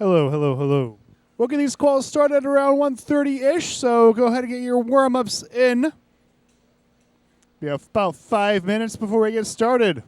Hello, hello, hello. We'll get these calls started at around 1:30-ish, so go ahead and get your warm-ups in. We have about 5 minutes before we get started.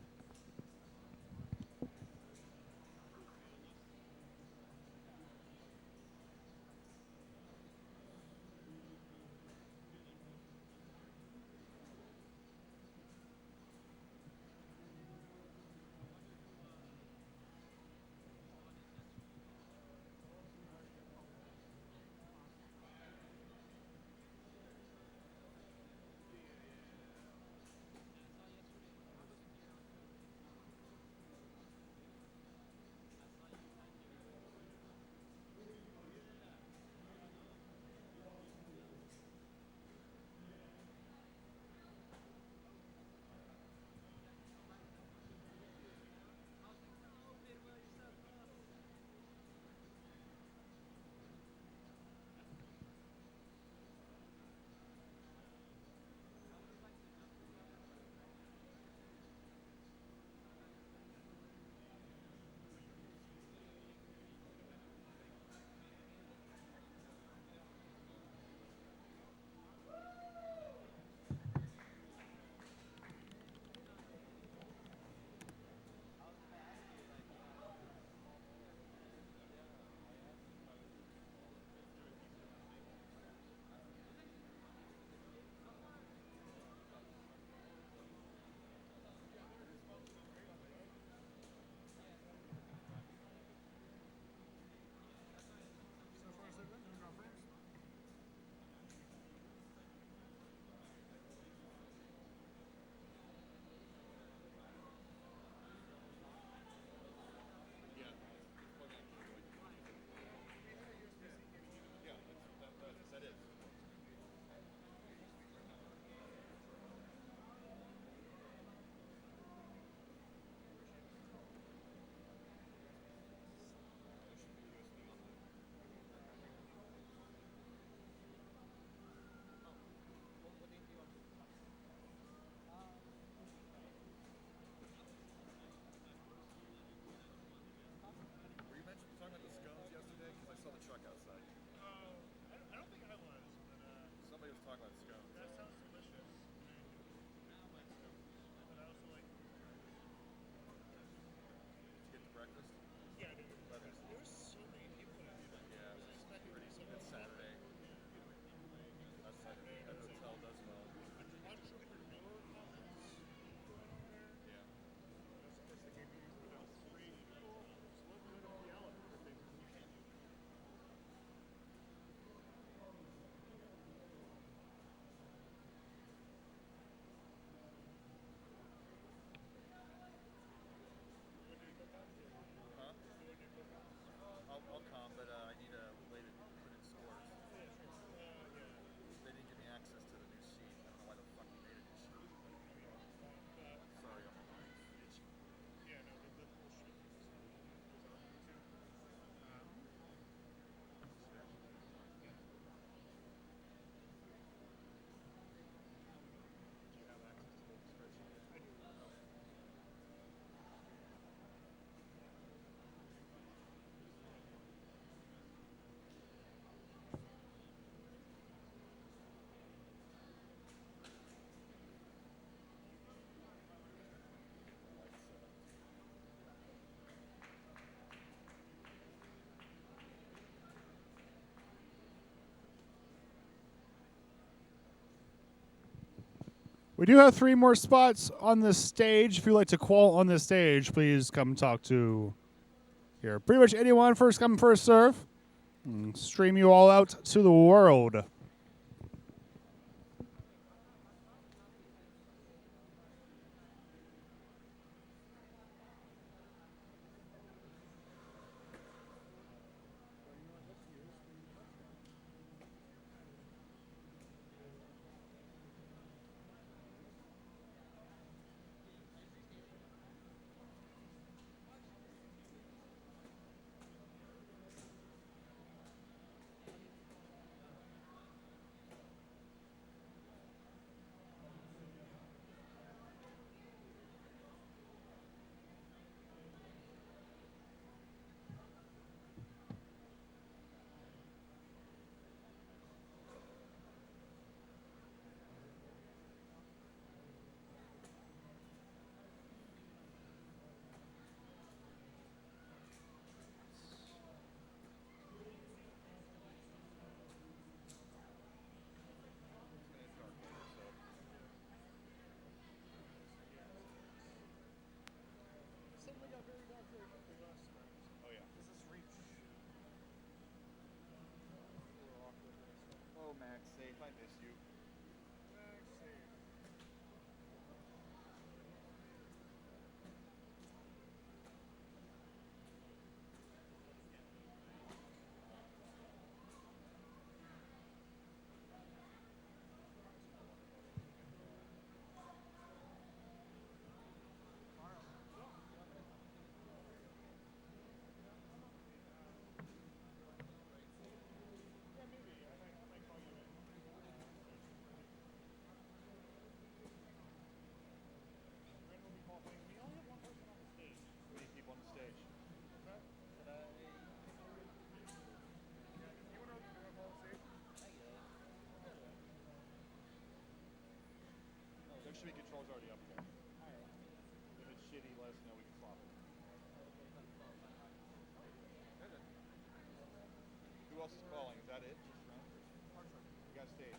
We do have 3 more spots on the stage. If you'd like to call on the stage, please come talk to here. Pretty much anyone, first come, first serve. Stream you all out to the world. Make sure the control's already up there. Alright. If it's shitty, let us know. We can swap it. Who else is calling? Is that it? Just Ren? We got stage.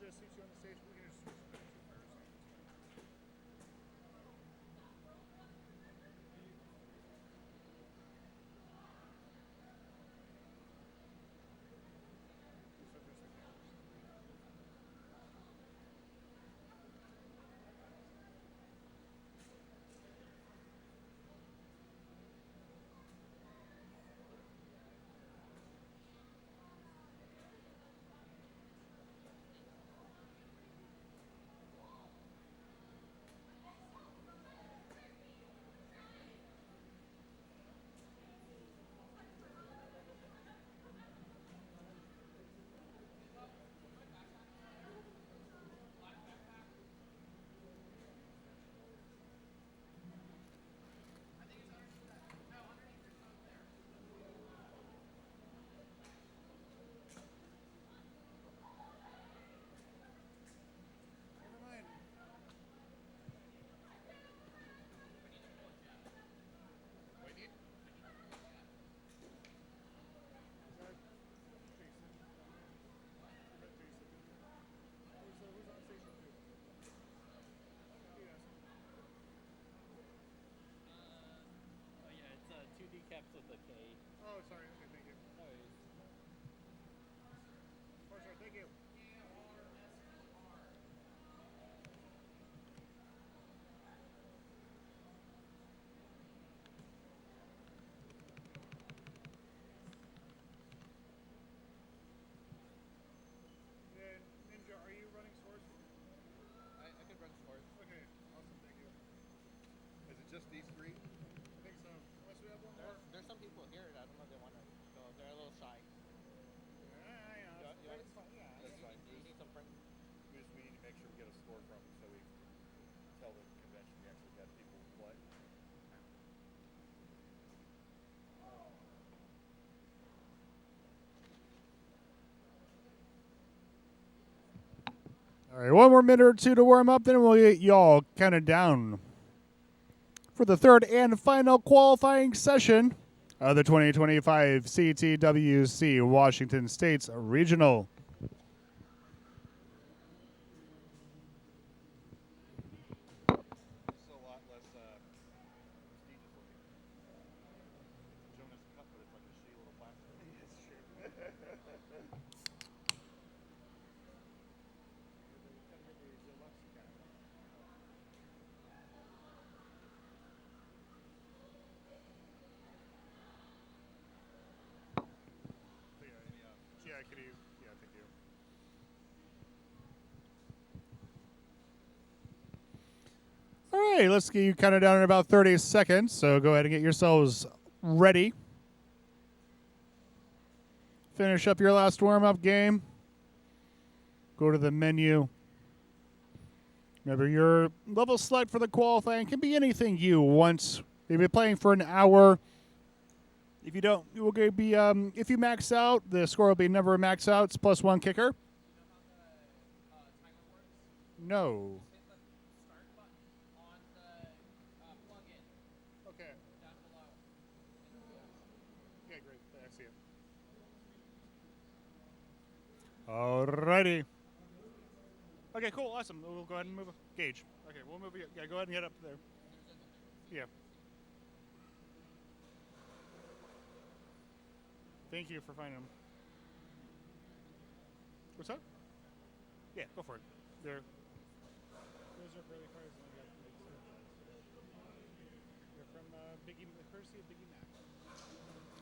Just seat you on the stage. We can just switch the picture first. Two decaps with a K. Oh, sorry. Okay, thank you. No worries. Oh, sorry. Thank you. Ninja, are you running source? I could run scores. Okay, awesome. Thank you. Is it just these three? I think so. Unless we have one more. There's some people here that I don't know if they want to go. They're a little shy. Yeah. That's fine. Yeah, That's fine. You need some friends. We need to make sure we get a score from them so we tell the convention we actually got people who play. All right, one more minute or two to warm up, then we'll get y'all counted down for the third and final qualifying session of the 2025 CTWC Washington State Regional. This is a lot less prestigious looking. Jonas Cup, but it's like a shitty little plastic. Yes, sure. Yeah, could you? Yeah, thank you. All right, let's get you counted down in about 30 seconds. So go ahead and get yourselves ready. Finish up your last warm-up game. Go to the menu. Remember, your level select for the qualifying can be anything you want. If you're playing for an hour, if you don't, it will be if you max out, the score will be never max out. It's plus one kicker. No. Okay. see it. Alrighty. Okay, cool, awesome. We'll go ahead and move Gage. Okay, we'll move you. Yeah, go ahead and get up there. Yeah. Thank you for finding them. What's up? Yeah, go for it. There. Those are early cars. They're from Biggie, the courtesy of Biggie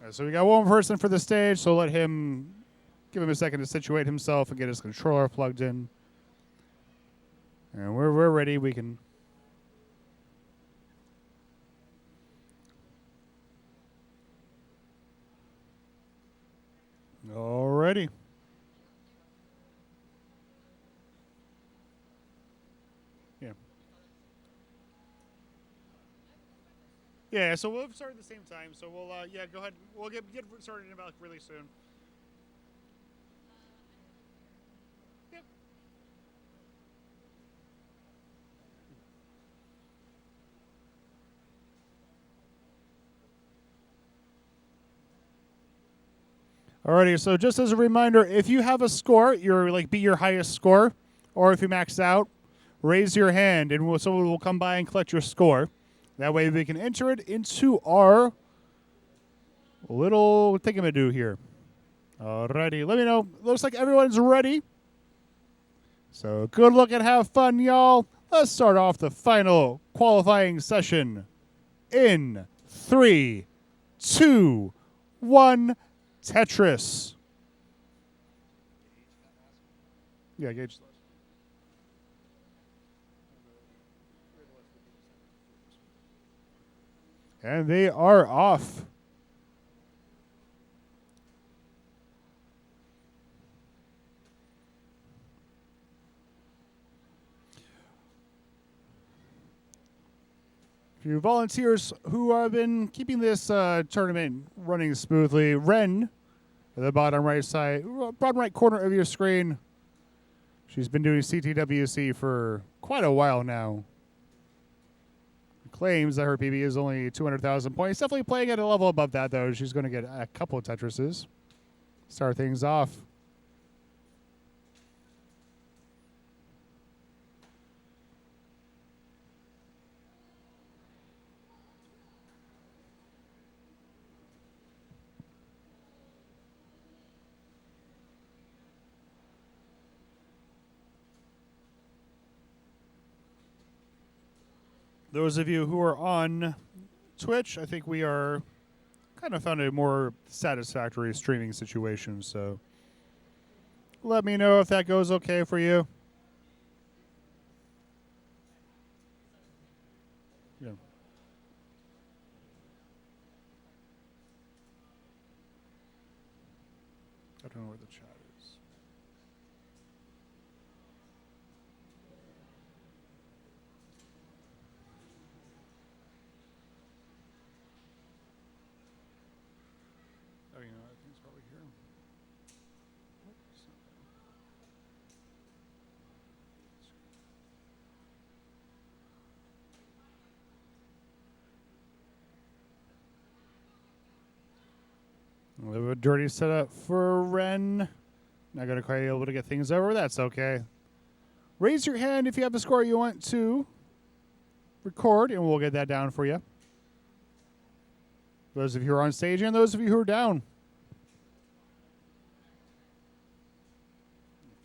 Mac. So we got one person for the stage, so let him give him a second to situate himself and get his controller plugged in. And we're ready. We can. Alrighty. Yeah. Yeah, so we'll start at the same time. So we'll, yeah, go ahead. We'll get started in about really soon. Yep. Alrighty, so just as a reminder, if you have a score, beat your highest score, or if you max out, raise your hand and someone will come by and collect your score. That way we can enter it into our little thingamadoo here. Alrighty, let me know. Looks like everyone's ready. So good luck and have fun, y'all. Let's start off the final qualifying session in 3, 2, 1, Tetris. Yeah, Gage. And they are off. A few volunteers who have been keeping this tournament running smoothly. Ren, at the bottom right side, bottom right corner of your screen. She's been doing CTWC for quite a while now. Claims that her PB is only 200,000 points. Definitely playing at a level above that, though. She's going to get a couple of Tetrises. Start things off. Those of you who are on Twitch, I think we are kind of found a more satisfactory streaming situation, so let me know if that goes okay for you. Yeah. I don't know where the chat is. Oh, you know, I think it's probably here. A little bit dirty setup for Ren. Not going to quite be able to get things over. That's okay. Raise your hand if you have a score you want to record, and we'll get that down for you. Those of you who are on stage and those of you who are down.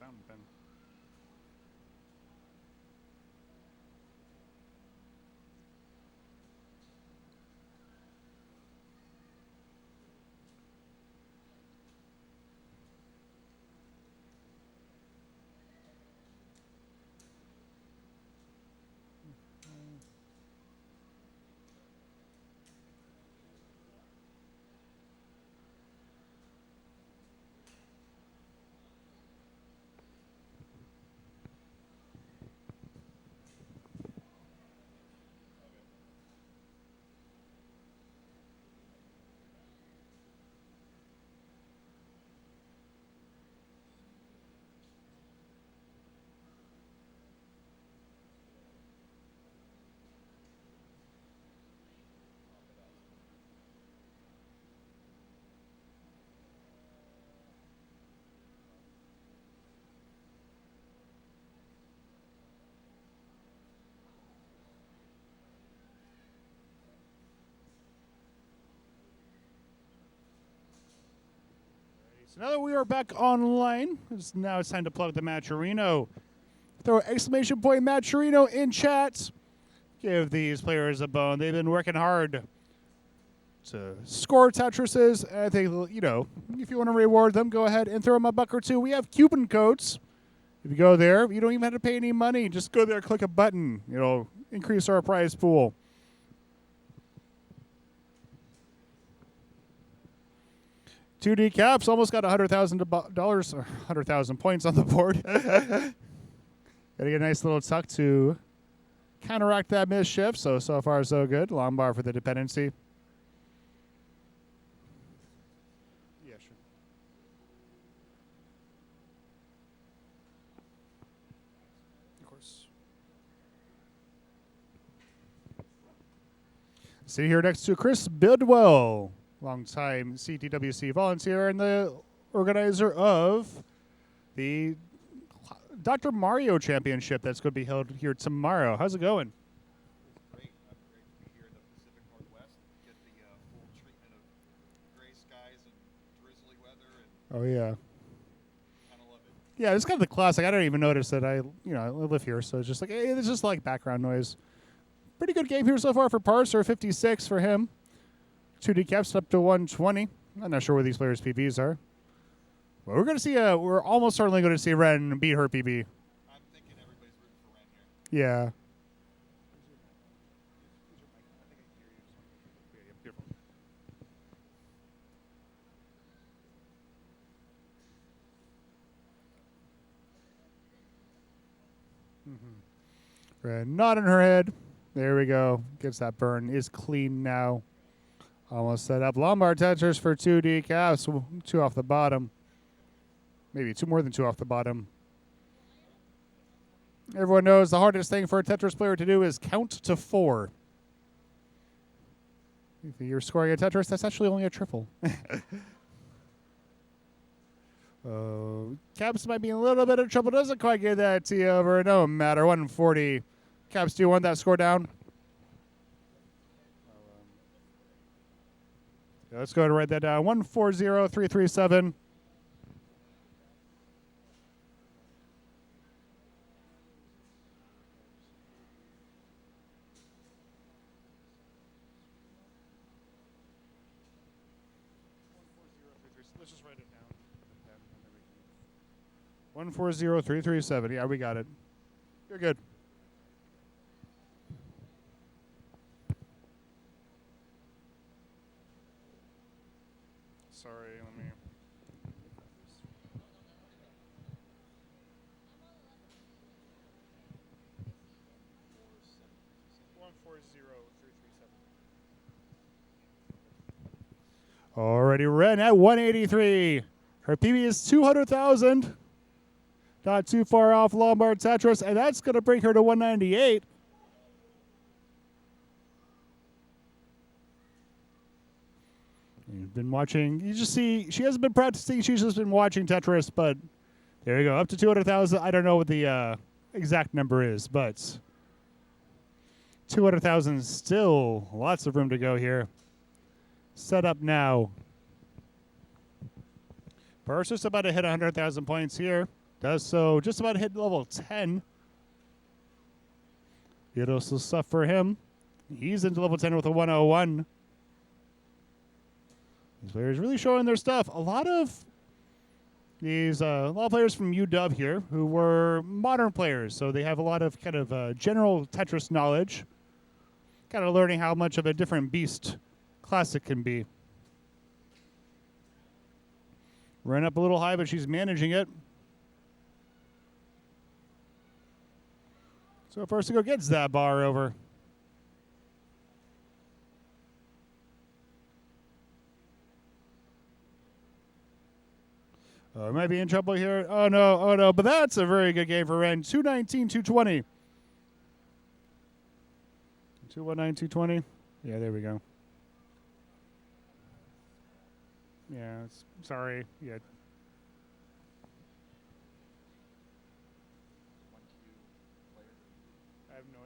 Fountain pen. So now that we are back online, now it's time to plug the Matcherino. Throw exclamation point Matcherino in chat. Give these players a bone. They've been working hard to score Tetrises. I think, you know, if you want to reward them, go ahead and throw them a buck or two. We have coupon codes. If you go there, you don't even have to pay any money. Just go there, click a button. It'll increase our prize pool. Two decaps almost got $100,000 or 100,000 points on the board. Gotta get a nice little tuck to counteract that mischief. So far, so good. Long bar for the dependency. Yeah, sure. Of course. Sitting here next to Chris Bidwell, longtime CTWC volunteer and the organizer of the Dr. Mario Championship that's going to be held here tomorrow. How's it going? Great. I'm great to be here in the Pacific Northwest. Get the full treatment of gray skies and drizzly weather, and Oh yeah, kind of love it. yeah. It's kind of the classic. I don't even notice that I live here, so it's just like it's just like background noise. Pretty good game here so far for Parser. 56 for him. 2 decaps up to 120. I'm not sure where these players' PBs are. Well, we're going to see we're almost certainly going to see Ren beat her PB. I'm thinking everybody's rooting for Ren here. Yeah. Ren nodding her head. There we go. Gets that burn. Is clean now. Almost set up. Lombard Tetris for 2 decaps. 2 off the bottom. Maybe 2 more than 2 off the bottom. Everyone knows the hardest thing for a Tetris player to do is count to 4. If you're scoring a Tetris, that's actually only a triple. Caps might be in a little bit of trouble. Doesn't quite get that T over. No matter. 140. Caps, do you want that score down? Yeah, let's go ahead and write that down. 140337. Let's just write it down. 140337. Yeah, we got it. You're good. Sorry, let me. Already Ren at 183. Her PB is 200,000. Not too far off Lombard Tetris, and that's going to bring her to 198. You've been watching. You just see she hasn't been practicing. She's just been watching Tetris. But there you go, up to 200,000. I don't know what the exact number is, but 200,000 still lots of room to go here. Set up now. Persis about to hit 100,000 points here. Does so just about hit level 10. Beautiful stuff for him. He's into level 10 with a 101. These players really showing their stuff. A lot of players from UW here who were modern players, so they have a lot of kind of general Tetris knowledge. Kind of learning how much of a different beast Classic can be. Ran up a little high, but she's managing it. So first to go gets that bar over. Might be in trouble here. Oh no. But that's a very good game for Ren. 219, 220. 219, 220. Yeah, there we go. Yeah, sorry. Yeah. I have no,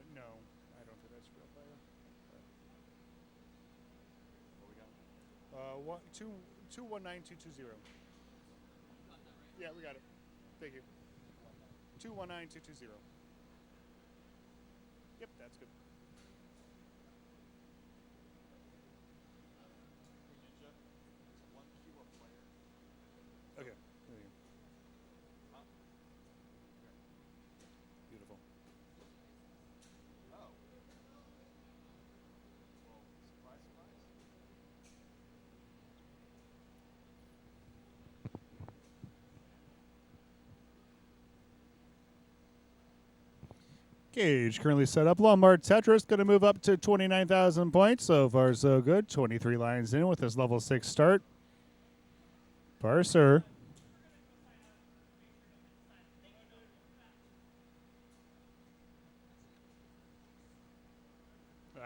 I don't think that's a real player. What we got? 219, 220. Yeah, we got it. Thank you. 219220. Yep, that's good. Ninja, there's one queue up player. Okay. There you go. Huh? Beautiful. Oh. Well, surprise, surprise. Gauge currently set up. Lombard Tetris going to move up to 29,000 points. So far, so good. 23 lines in with his level 6 start. Parser.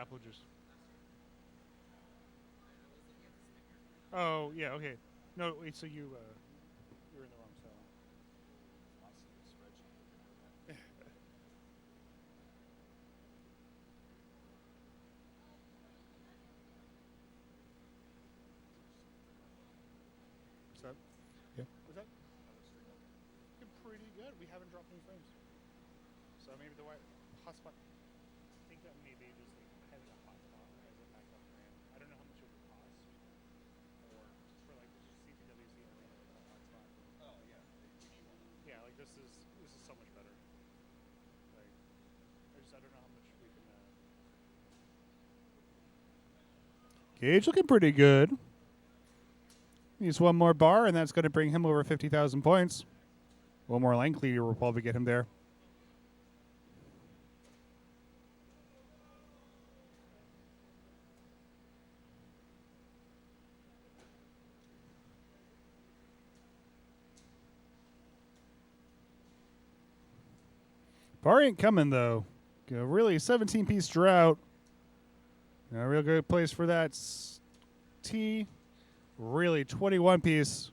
Apple juice. Oh, yeah, okay. No, wait, so you're in the wrong cell. I see the spreadsheet looking at that. What's that? Yeah. What's that? Another stream up. Been pretty good. We haven't dropped any frames. So maybe the hotspot. I think that maybe just like having a hotspot as a backup frame. I don't know how much it would cost. Or just for like just CTWC having a hotspot. Oh yeah, we need one. Yeah, like this is so much better. Like I don't know how much we can. Gauge looking pretty good. Needs one more bar, and that's going to bring him over 50,000 points. One more line clear will probably get him there. Bar ain't coming, though. A really 17-piece drought. A real good place for that. T. Really 21-piece.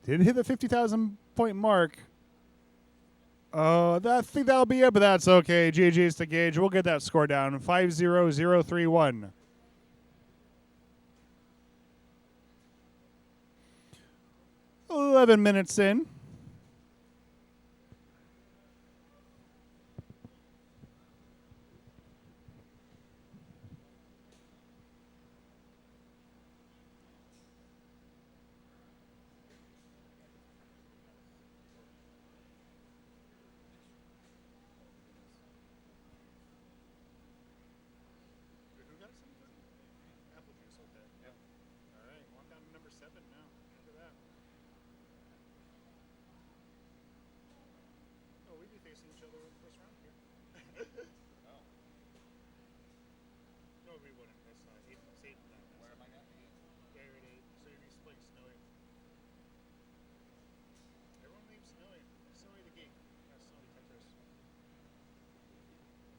Didn't hit the 50,000 point mark. I think that'll be it, but that's okay. GG's to Gauge. We'll get that score down. 50031. 11 minutes in. Apple juice, okay. Yep. All right, well, I'm down to number 7 now. Look at that. Oh, we'd be facing each other in the first round here. Oh, No, we wouldn't. That's not 8. It's 8 now. where am I at? Yeah, you're at 8. So you'd be split Snowy. Everyone leaves Snowy. Snowy the geek. That's Snowy Tetris.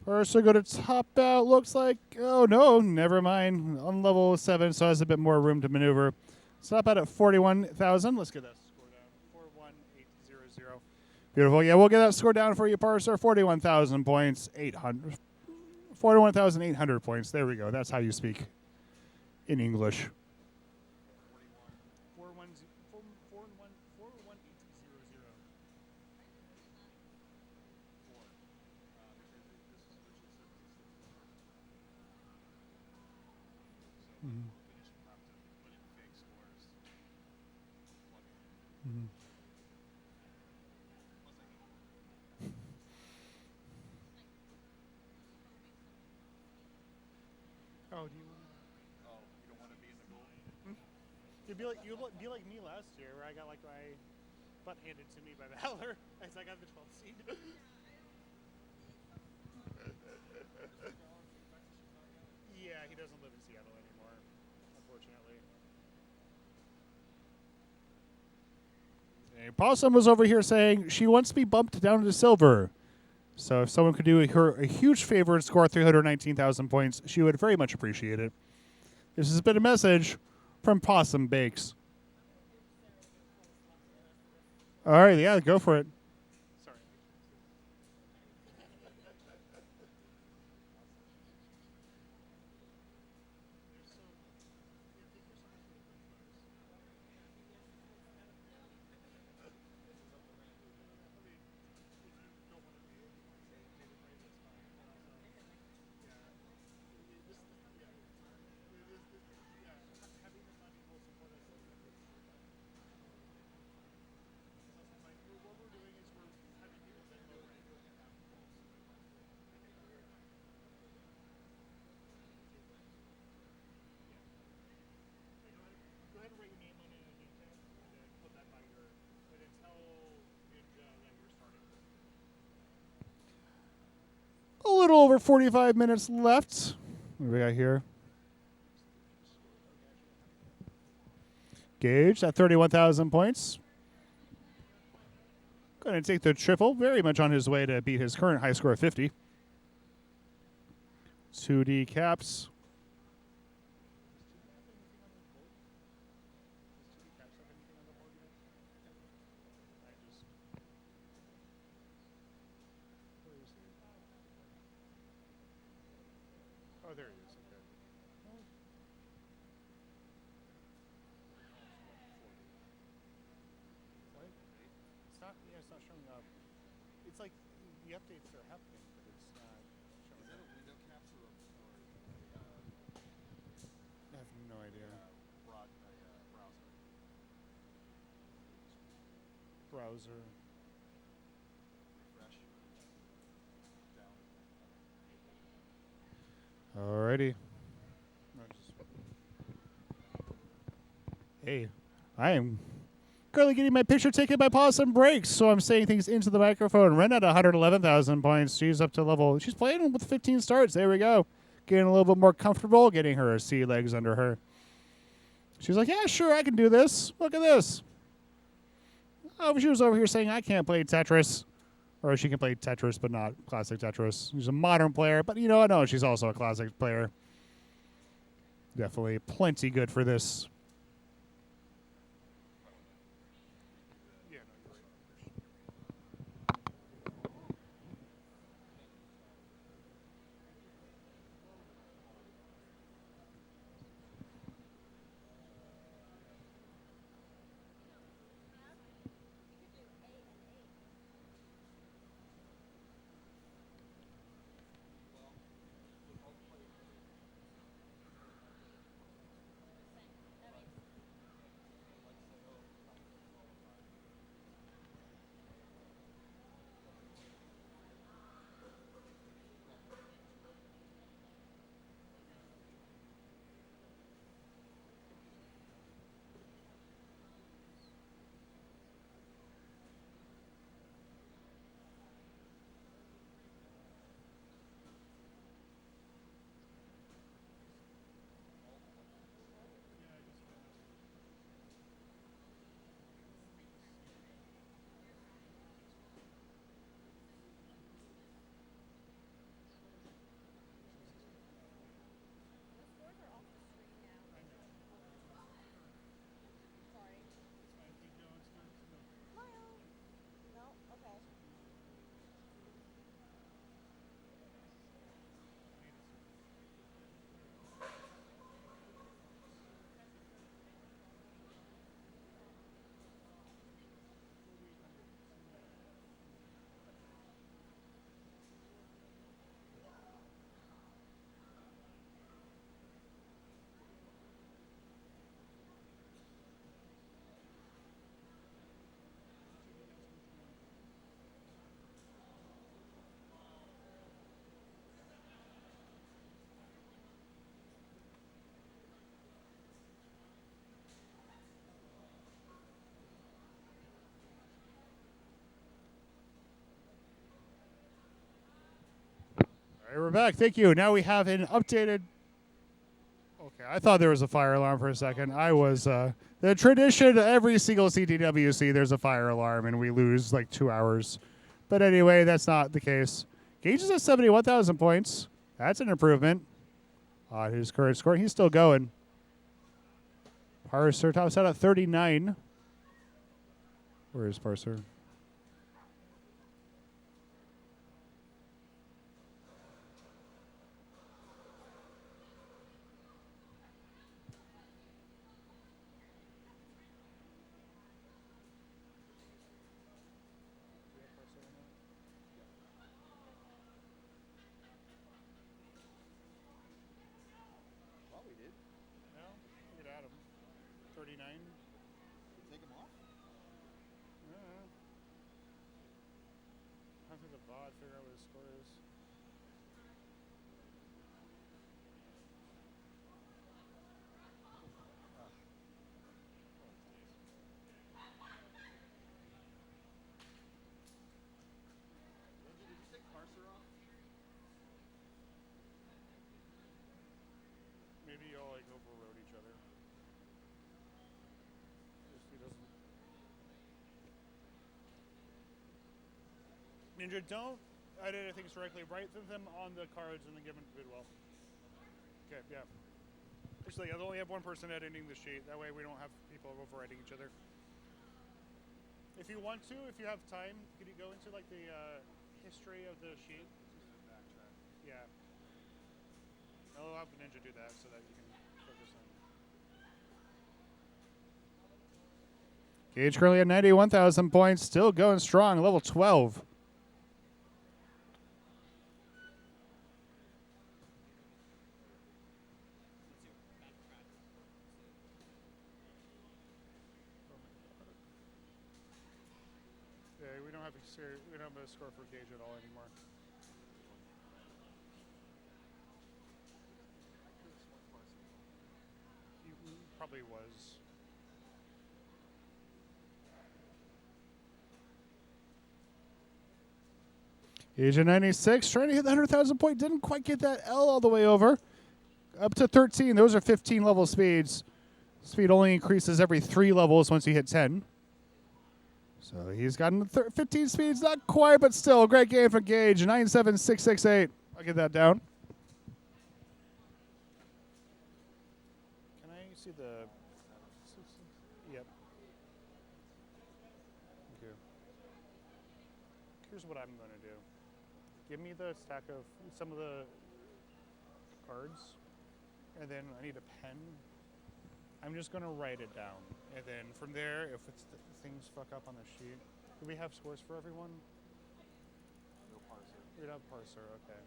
First, we go to top out. Looks like, oh no, never mind. On level 7, so has a bit more room to maneuver. Stop out at 41,000. Let's get that score down. 41800. Beautiful. Yeah, we'll get that score down for you, Parser. 41,000 points. 800. 41,800 points. There we go. That's how you speak in English. 41800. Finishing lap to put in fake scores. Plug in. Oh, do you? Oh, you don't want to be in the goal? You'd be like me last year, where I got like my butt handed to me by Valor as I got the 12th seed. Yeah, he doesn't live in Seattle anymore, unfortunately. Possum was over here saying she wants to be bumped down to silver. So if someone could do her a huge favor and score 319,000 points, she would very much appreciate it. This has been a message from Possum Bakes. All right, yeah, go for it. Sorry. little over 45 minutes left. What do we got here? Gage at 31,000 points. Going to take the triple. Very much on his way to beat his current high score of 50. 2D caps. Oh, there he is. Okay. What? It's not. Yeah, it's not showing up. It's like the updates are happening, but it's not showing Is that a up. window caps or a I have no idea. browser? Browser. Refresh. Down. Alrighty. Hey, I am currently getting my picture taken by Pause and Breaks, so I'm saying things into the microphone. Ren at 111,000 points. She's up to level. She's playing with 15 starts. There we go. Getting a little bit more comfortable, getting her sea legs under her. She's like, yeah, sure, I can do this. Look at this. Oh, she was over here saying I can't play Tetris. Or she can play Tetris, but not classic Tetris. She's a modern player, but you know what? No, she's also a classic player. Definitely plenty good for this. All right, we're back. Thank you. Now we have an updated. Okay, I thought there was a fire alarm for a second. I was the tradition. Every single CTWC, there's a fire alarm, and we lose like 2 hours. But anyway, that's not the case. Gage is at 71,000 points. That's an improvement on his current score. He's still going. Parser tops out at 39. Where is Parser? Well, we did. No, get at him. 39. Take them off? Come through the VOD, figure out what his score is. Lindsay, did you take parser off? Ninja, don't edit things directly. Write them on the cards and then give them to Bidwell. Okay, yeah. Actually, I'll only have one person editing the sheet. That way we don't have people overwriting each other. If you want to, if you have time, could you go into like the history of the sheet? Yeah. I'll have the Ninja do that so that you can focus on. Gage currently at 91,000 points, still going strong, level 12. Yeah, we don't have a score for Gage at all anymore. He probably was. Gage at 96, trying to hit the 100,000 point, didn't quite get that L all the way over. Up to 13, those are 15 level speeds. Speed only increases every 3 levels once you hit 10. So he's gotten 15 speeds, not quite, but still, great game from Gage, 97668. I'll get that down. Can I see the... Yep. Okay. Here's what I'm going to do. Give me the stack of some of the cards, and then I need a pen. I'm just going to write it down. And then from there, if it's things fuck up on the sheet, do we have scores for everyone? No parser. We don't have parser, okay.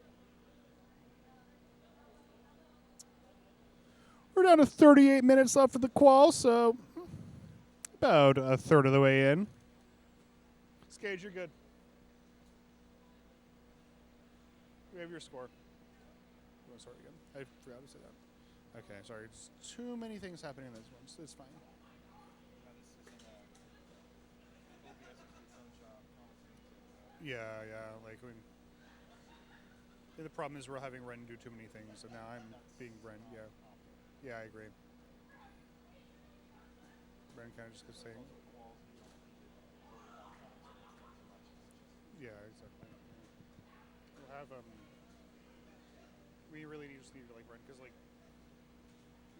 We're down to 38 minutes left for the qual, so about a third of the way in. Gage, you're good. We have your score. You want to start again? I forgot to say that. Okay, sorry. It's too many things happening in this one, so it's fine. Yeah, like when... The problem is we're having Ren do too many things, so now I'm being Ren, yeah. Yeah, I agree. Ren kind of just goes saying... Yeah, exactly. We'll have, we really just need to, like, Ren, because, like,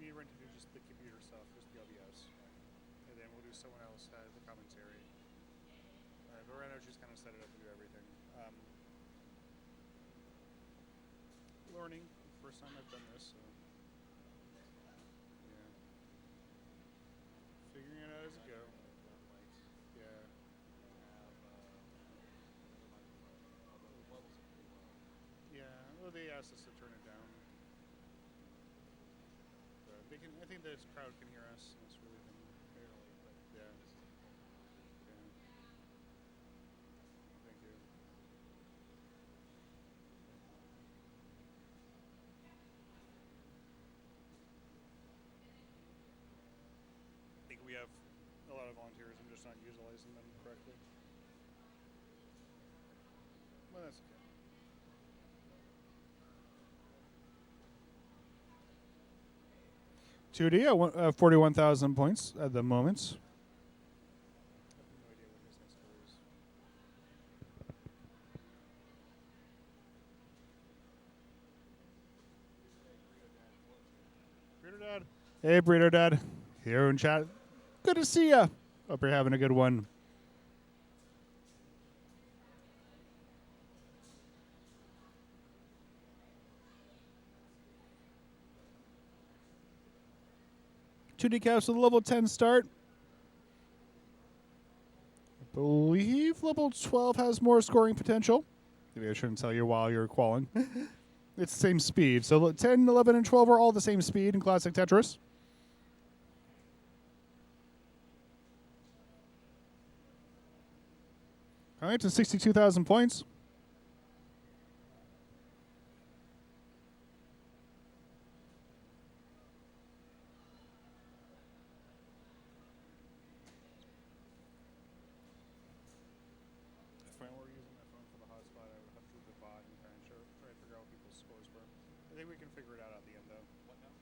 we need Ren to do just the computer stuff, just the LBS. And then we'll do someone else the commentary. But right now she's kind of set it up to do everything. Learning, first time I've done this, so yeah. Figuring it out as I go. Yeah. Yeah, well they asked us to turn it down. So they can, I think this crowd can hear us, and it's really been barely, but yeah. Thank you. I think we have a lot of volunteers. I'm just not utilizing them correctly. Well, that's okay. Tudy at 41,000 points at the moment. Breeder Dad. Hey, Breeder Dad. Here in chat. Good to see ya. Hope you're having a good one. Two decaps with a level 10 start. I believe level 12 has more scoring potential. Maybe I shouldn't tell you while you're qualling. It's the same speed. So 10, 11, and 12 are all the same speed in Classic Tetris. All right, to 62,000 points. If I were using my phone for the hotspot, I would have to do the bot and kind of try to figure out what people's scores were. I think we can figure it out at the end, though. What now?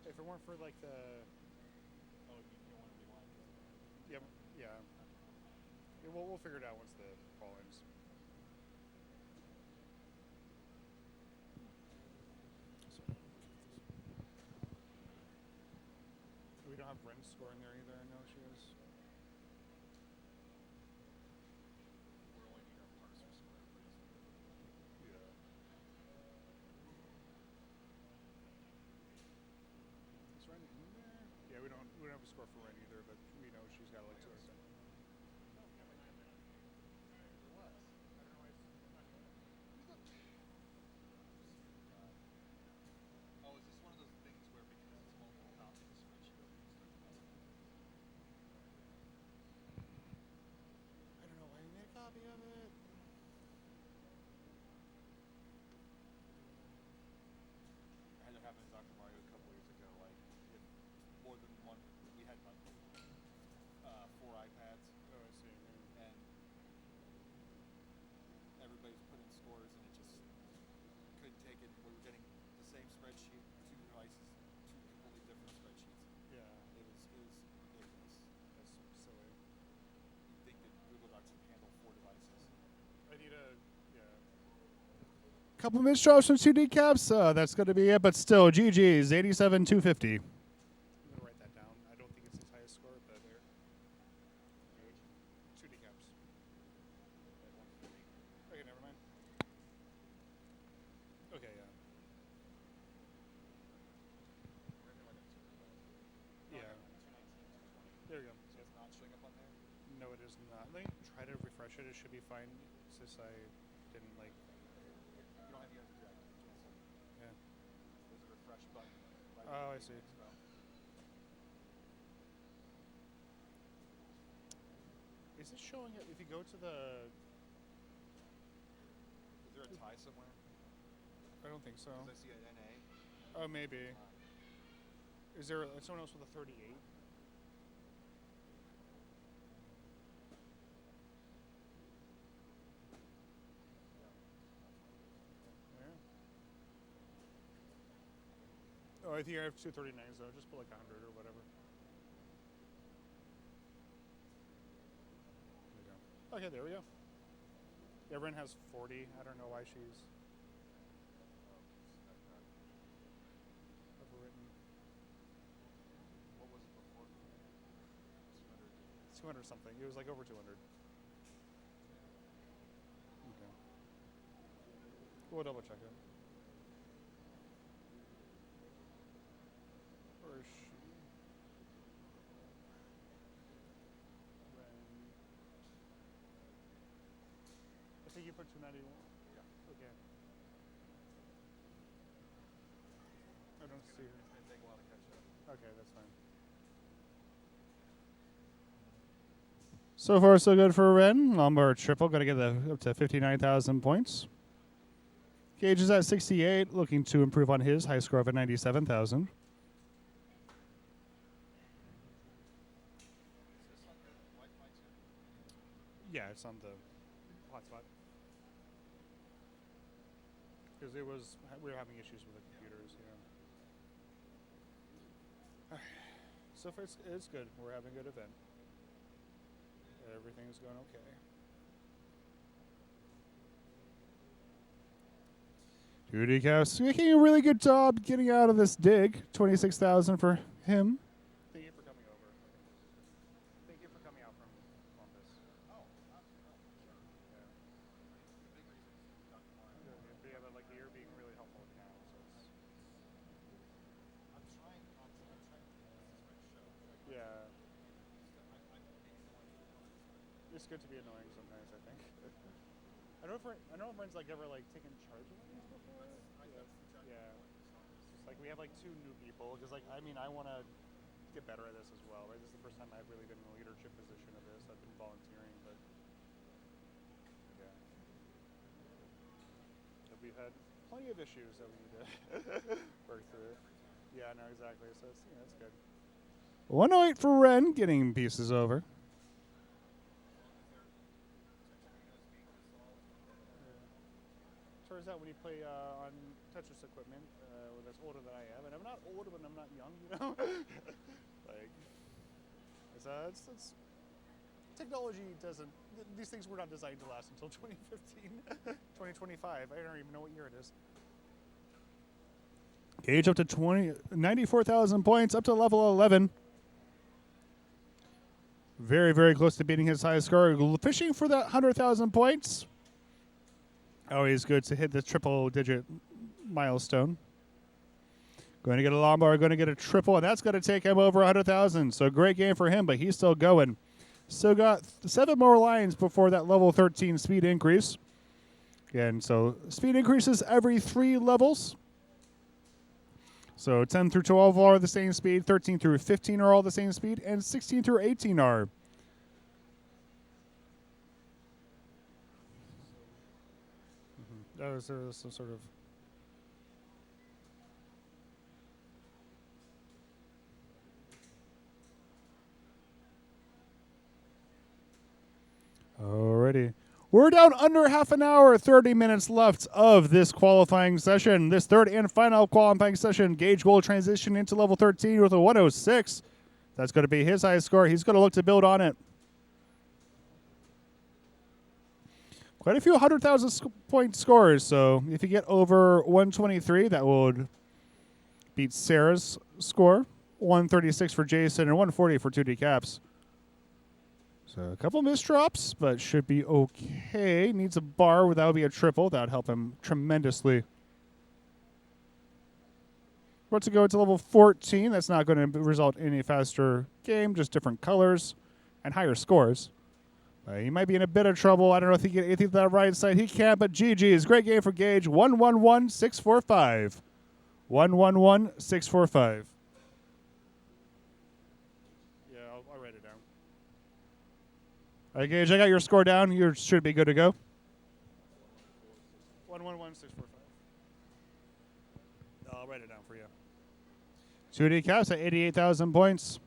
If it weren't for like the... Oh, you don't want to be live. Yeah. We'll figure it out once the call ends. Ren scoring there either. I know she is. We're only need our parser score pretty soon. Yeah. Is Ren in there? Yeah, we don't have a score for Ren either, but we know she's got like 2 or something. There was. I don't know why it's not doing it. Oh, is this one of those things where because it's multiple copies of spreadsheet open, you start to I don't know why you made a copy of it. I had it happen to Dr. Mario a couple years ago. Like, if more than one, we had like 4 iPads, Oh, I see. Yeah. and everybody's putting scores, and it just couldn't take it. We were getting the same spreadsheet, 2 devices, 2 completely different spreadsheets. Yeah. It was ridiculous. That's silly. You'd think that Google Docs would handle 4 devices. I need a couple misdrops from 2 decaps. That's going to be it, but still, GG's 87-250. I'm gonna write that down. I don't think it's his highest score, but there. 2 decaps. Okay, never mind. Okay, yeah. Yeah. There we go. So it's not showing up on there? No, it is not. Let me try to refresh it. It should be fine. Since I didn't like. You don't have the other jack. Yeah. There's a refresh button. Right Oh, I under see. Expo. Is it showing it if you go to the? Is there a tie somewhere? I don't think so. Because I see an NA. Oh, maybe. Is there someone else with a 38? Yeah. Oh, I think I have 239s though. Just put like 100 or whatever. There we go. Okay, there we go. Yeah, Ren has 40. I don't know why she's overwritten. What was it before? 200. 200 something. It was like over 200. Okay. We'll double check it. Or is she? Ren. I think you put 291. Yeah. Okay. I don't see her. It's going to take a while to catch up. Okay, that's fine. So far, so good for Ren. Lombard triple, got to get up to 59,000 points. Gage is at 68, looking to improve on his high score of 97,000. Is this on your Wi-Fi too? Yeah, it's on the hotspot. Because we were having issues with the computers. Yeah. So far, it's good. We're having a good event. Everything's going okay. Duty Caps making a really good job getting out of this dig. 26,000 for him. Thank you for coming over. Thank you for coming out from Columbus. Oh, not sure. Yeah. The big reason is Dr. Mario. Yeah, but like you're being really helpful now, so it's I'm trying not to. I'm trying to. This is my show. yeah. I'm being annoying. It's good to be annoying sometimes, I think. I don't know if friends like ever like taken charge of things before. Yeah. It's like we have like 2 new people because like I mean I want to get better at this as well. Right, this is the first time I've really been in a leadership position of this. I've been volunteering, but yeah. But we've had plenty of issues that we need to work through. Yeah, no, exactly. So it's it's good. 108 for Ren, getting pieces over. Turns out when you play on Tetris equipment that's older than I am, and I'm not old but I'm not young, you know? Like, it's technology doesn't, these things were not designed to last until 2015, 2025. I don't even know what year it is. Gage up to 94,000 points, up to level 11. Very, very close to beating his highest score. Fishing for that 100,000 points. Always good to hit the triple-digit milestone. Going to get a lawnmower, going to get a triple, and that's going to take him over 100,000. So great game for him, but he's still going. Still got 7 more lines before that level 13 speed increase. Again, so speed increases every 3 levels. So 10 through 12 are the same speed, 13 through 15 are all the same speed, and 16 through 18 are. That was some sort of... Alrighty. We're down under half an hour, 30 minutes left of this qualifying session. This third and final qualifying session, Gage will transition into level 13 with a 106. That's going to be his highest score. He's going to look to build on it. Quite a few 100,000 point scores, so if you get over 123, that would beat Sarah's score. 136 for Jason and 140 for 2D Caps. So a couple missed drops, but should be okay. Needs a bar, that would be a triple. That would help him tremendously. About to go to level 14. That's not going to result in a faster game, just different colors and higher scores. He might be in a bit of trouble. I don't know if he can get anything to that right side. He can't, but GG's. Great game for Gage. 111-645. 111-645. Yeah, I'll write it down. All right, Gage, I got your score down. You should be good to go. 111-645. I'll write it down for you. 2D Caps at 88,000 points.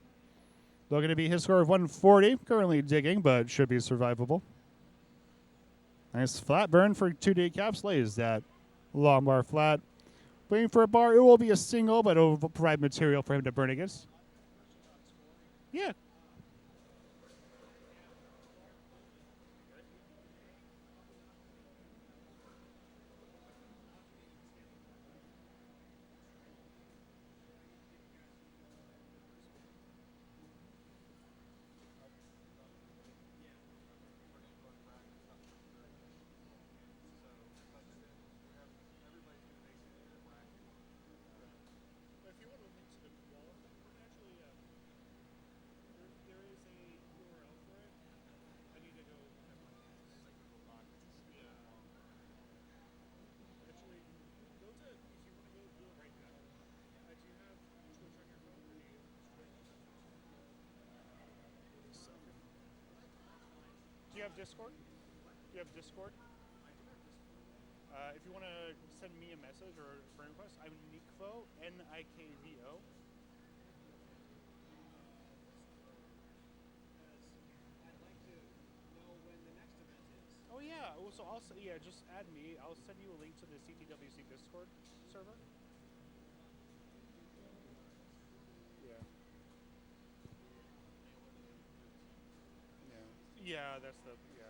Looking to be his score of 140. Currently digging, but should be survivable. Nice flat burn for 2D Caps. Lays that long bar flat. Waiting for a bar. It will be a single, but it will provide material for him to burn against. Yeah. Do you have Discord? Do you have Discord? If you want to send me a message or a friend request, I'm Nikvo, Nikvo. Oh yeah, so just add me. I'll send you a link to the CTWC Discord server. Yeah. Yeah, that's the, yeah.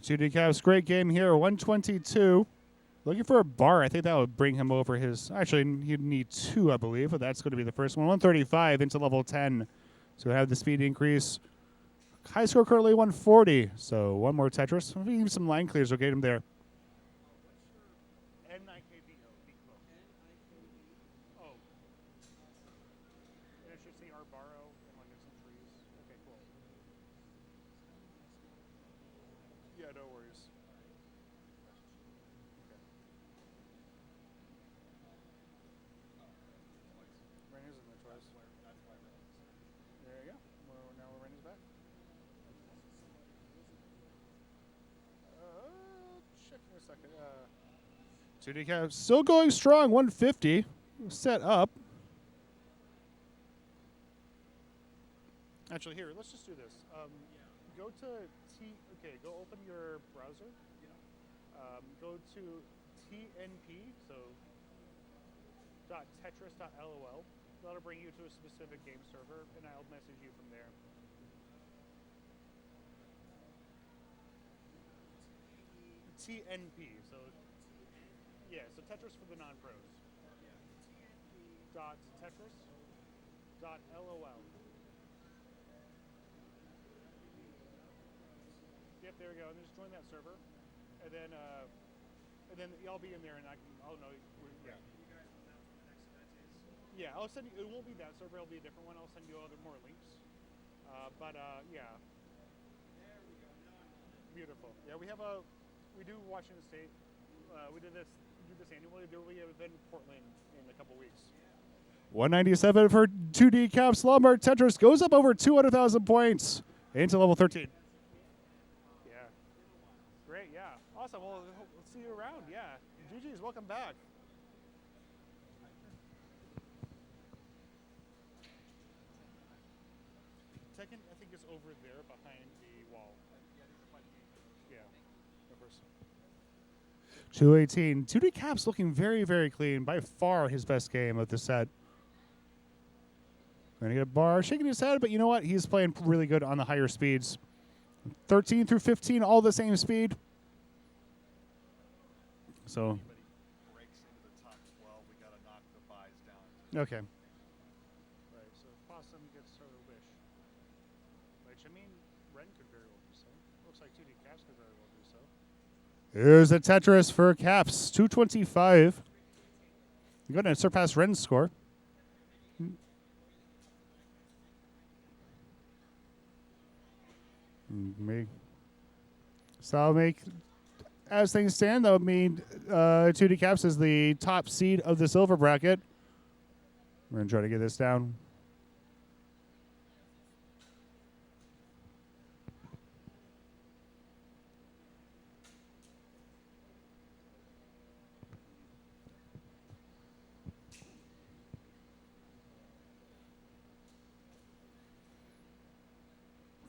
2D Caps, great game here, 122. Looking for a bar. I think that would bring him over his, actually, he'd need 2, I believe, but that's going to be the first one. 135 into level 10. So we have the speed increase. High score currently 140. So one more Tetris. Maybe some line clears will get him there. Oh. It should say Arbaro and like some trees. Okay, cool. Yeah, no worries. Okay. Rainey's in there twice. There you go. Well, now Rainey's back. Check in a second. 2D Caps still going strong. 150 set up. Actually, here, let's just do this. Go to go open your browser. Go to TNP, so .tetris.lol. That'll bring you to a specific game server, and I'll message you from there. TNP, so yeah, so Tetris for the non-pros. .tetris.lol. Yep, there we go. And then just join that server, and then I'll be in there, and I'll know. Yeah. Yeah, I'll send you. It won't be that server. It'll be a different one. I'll send you more links. Yeah. Beautiful. Yeah, we do Washington State. We do this annually. There will be an event in Portland in a couple weeks. 197 for 2D Caps. Lombard Tetris goes up over 200,000 points into level 13. Yeah. Great, yeah. Awesome. Well, we'll see you around. Yeah. GG's, welcome back. Second, I think, is over there behind the wall. Yeah. Of course. 218. 2D Caps looking very, very clean. By far his best game of the set. Going to get a bar, shaking his head, but you know what? He's playing really good on the higher speeds. 13 through 15, all the same speed. So. Anybody breaks into the top 12, we got to knock the buys down. Okay. Right, so Possum gets her wish. Which, I mean, Ren could very well do so. Looks like 2D Caps could very well do so. Here's a Tetris for Caps, 225. You're going to surpass Ren's score. So I'll make, as things stand, that would mean 2D Caps is the top seed of the silver bracket. We're going to try to get this down.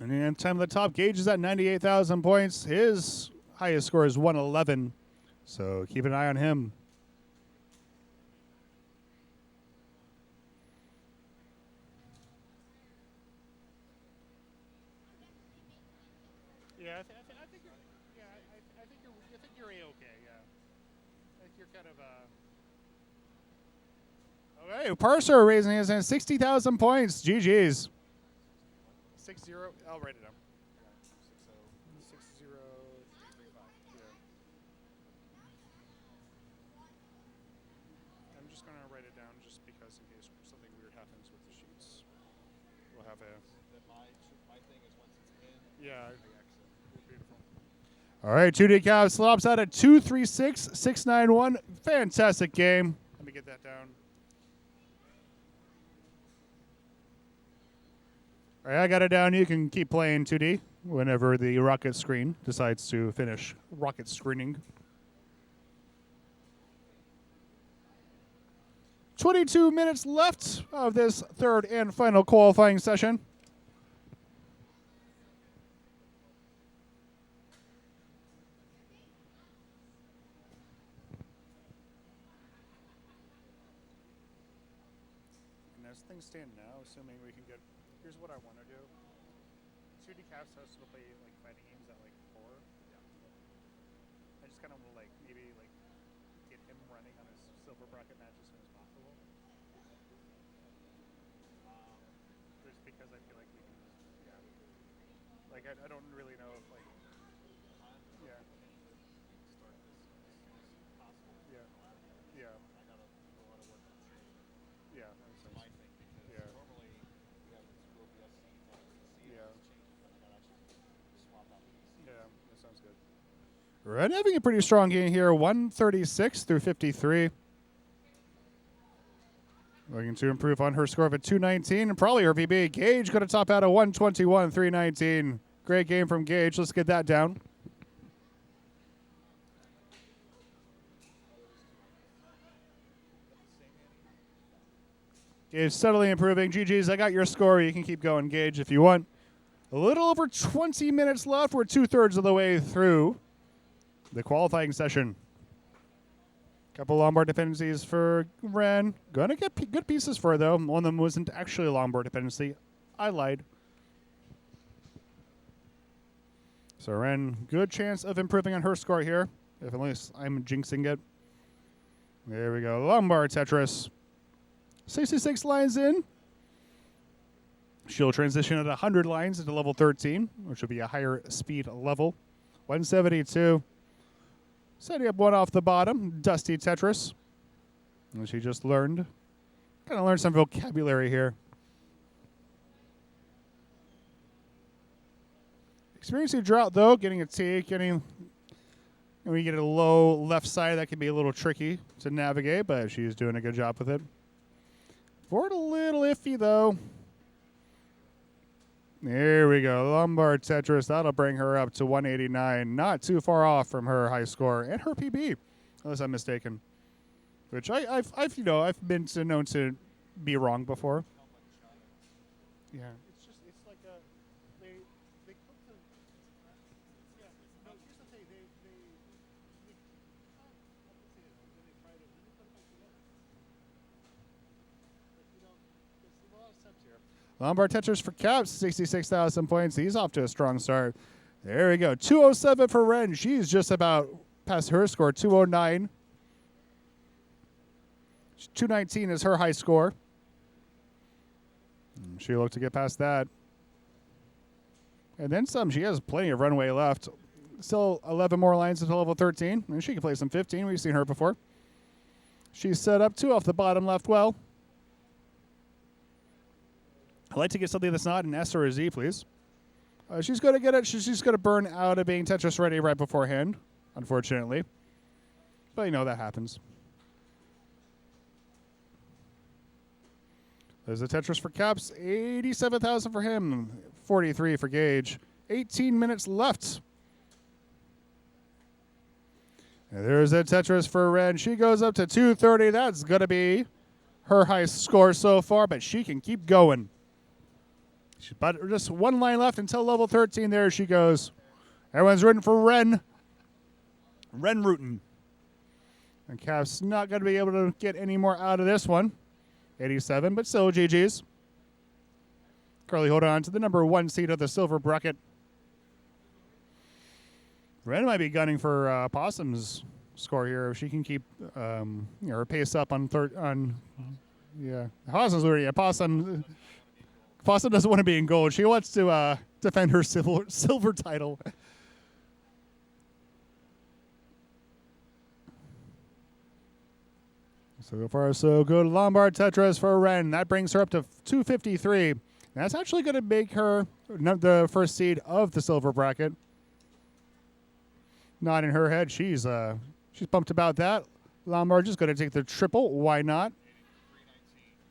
And the time of the top, Gage is at 98,000 points. His highest score is 111. So keep an eye on him. Yeah, I think you're. Yeah, I think you're a-okay. Yeah, I think you're kind of. Okay, Parser raising his hand, 60,000 points. GG's. 6-0. I'll write it down. 6-0. Yeah. I'm just gonna write it down just because in case something weird happens with the sheets. We'll have a. My thing is once it's in, Yeah. I exit. Beautiful. All right, 2D Caps slops out at 236, 691. Fantastic game. Let me get that down. All right, I got it down. You can keep playing 2D whenever the rocket screen decides to finish rocket screening. 22 minutes left of this third and final qualifying session. And as things stand now, assuming we can get, here's what I want to do. 2D Caps has to play like fighting games at like 4. Yeah. I just kind of will like maybe like get him running on his silver bracket match as soon as possible. Just because I feel like we can just, yeah. Like I don't really know if like, yeah. Start this as soon as possible. Yeah. Yeah. I got a lot of work on training. Yeah. That makes sense. My thing because Yeah. normally we have this OBS seat, Yeah. changes, but I got actually swap out PC. Yeah, that sounds good. Red having a pretty strong game here, 136 through 53. Looking to improve on her score of a 219 and probably her PB. Gage going to top out a 121, 319. Great game from Gage. Let's get that down. Gage steadily improving. GG's, I got your score. You can keep going, Gage, if you want. A little over 20 minutes left. We're 2/3 of the way through the qualifying session. Couple Lombard dependencies for Ren. Gonna get good pieces for her, though. One of them wasn't actually a Lombard dependency. I lied. So Ren, good chance of improving on her score here. If at least I'm jinxing it. There we go. Lombard Tetris. 66 lines in. She'll transition at 100 lines into level 13, which will be a higher speed level. 172. Setting up one off the bottom, Dusty Tetris. And she just learned. Kind of learned some vocabulary here. Experiencing drought, though, getting a T, when you get a low left side, that can be a little tricky to navigate, but she's doing a good job with it. Board a little iffy, though. There we go. Lombard Tetris. That'll bring her up to 189. Not too far off from her high score and her PB, unless I'm mistaken. Which I've been known to be wrong before. Yeah. It's like they cook the. Yeah. No, here's the thing. They cut up the potato and they fried it and then they put it back together. But there's a lot of steps here. Lombard Tetris for Caps, 66,000 points. He's off to a strong start. There we go. 207 for Ren. She's just about past her score, 209. 219 is her high score. She'll look to get past that. And then some. She has plenty of runway left. Still 11 more lines until level 13. And she can play some 15. We've seen her before. She's set up 2 off the bottom left well. I'd like to get something that's not an S or a Z, please. She's going to get it. She's going to burn out of being Tetris ready right beforehand, unfortunately. But, that happens. There's a Tetris for Caps. 87,000 for him. 43 for Gage. 18 minutes left. And there's a Tetris for Ren. She goes up to 230. That's going to be her highest score so far, but she can keep going. But just one line left until level 13. There she goes. Everyone's rooting for Ren. Ren rooting. And Caps not going to be able to get any more out of this one. 87, but still GG's. Curly hold on to the number 1 seed of the silver bracket. Ren might be gunning for Possum's score here if she can keep her pace up on yeah. Possum's already Possum doesn't want to be in gold. She wants to defend her silver title. So far, so good. Lombard Tetris for Ren. That brings her up to 253. That's actually going to make her the first seed of the silver bracket. Not in her head. She's pumped about that. Lombard just going to take the triple. Why not?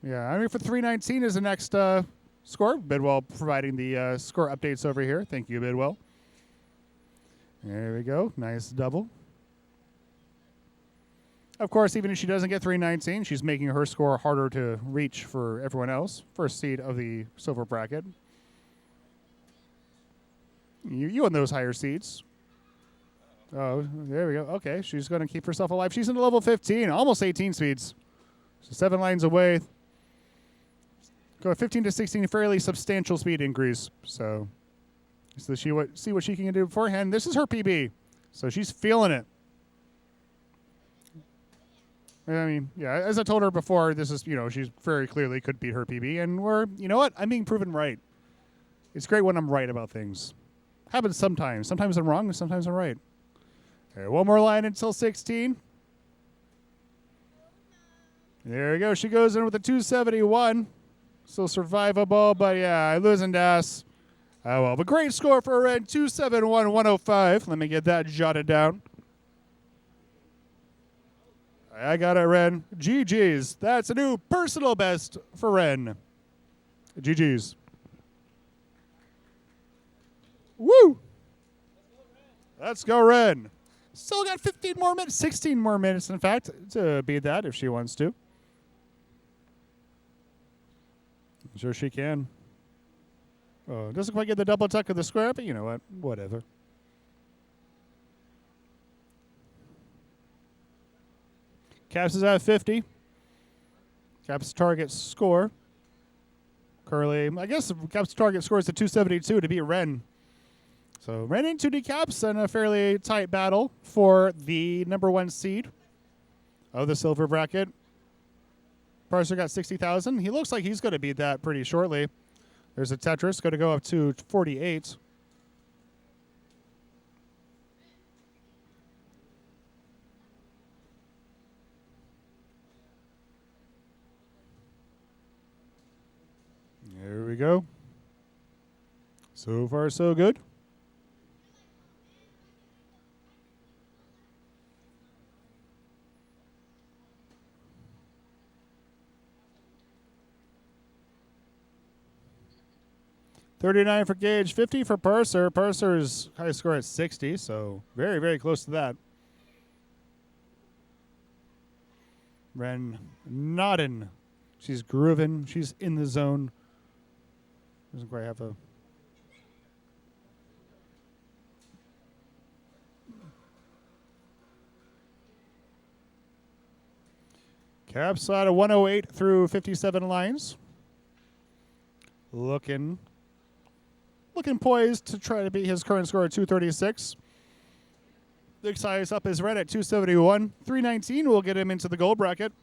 Yeah, for 319 is the next score. Bidwell providing the score updates over here. Thank you, Bidwell. There we go. Nice double. Of course, even if she doesn't get 319, she's making her score harder to reach for everyone else. First seed of the silver bracket. You won those higher seeds. Oh, there we go. Okay, she's going to keep herself alive. She's into level 15, almost 18 speeds. So 7 lines away. Go 15 to 16, fairly substantial speed increase. So see what she can do beforehand. This is her PB, so she's feeling it. As I told her before, this is, she's very clearly could beat her PB, and I'm being proven right. It's great when I'm right about things. Happens sometimes. Sometimes I'm wrong, and sometimes I'm right. Okay, one more line until 16. There we go. She goes in with a 271. Still survivable, but yeah, losing Das. Oh well, but great score for Ren, 271, 105. Let me get that jotted down. I got it, Ren. GG's. That's a new personal best for Ren. GG's. Woo! Let's go, Ren. Still got 15 more minutes, 16 more minutes, in fact, to beat that if she wants to. I'm sure she can. Oh, doesn't quite get the double tuck of the square, but you know what? Whatever. Caps is at 50. Caps target score. Curly, I guess Caps target score is a 272 to beat Ren. So Ren and 2D Caps in a fairly tight battle for the number 1 seed of the silver bracket. Parser got 60,000. He looks like he's going to beat that pretty shortly. There's a Tetris going to go up to 48. There we go. So far, so good. $39 for Gage, 50 for Purser. Purser's high score at 60, so very, very close to that. Ren nodding. She's grooving. She's in the zone. Doesn't quite have a... Caps out of 108 through 57 lines. Looking poised to try to beat his current score at 236. Next highest up is Red at 271. 319 will get him into the gold bracket.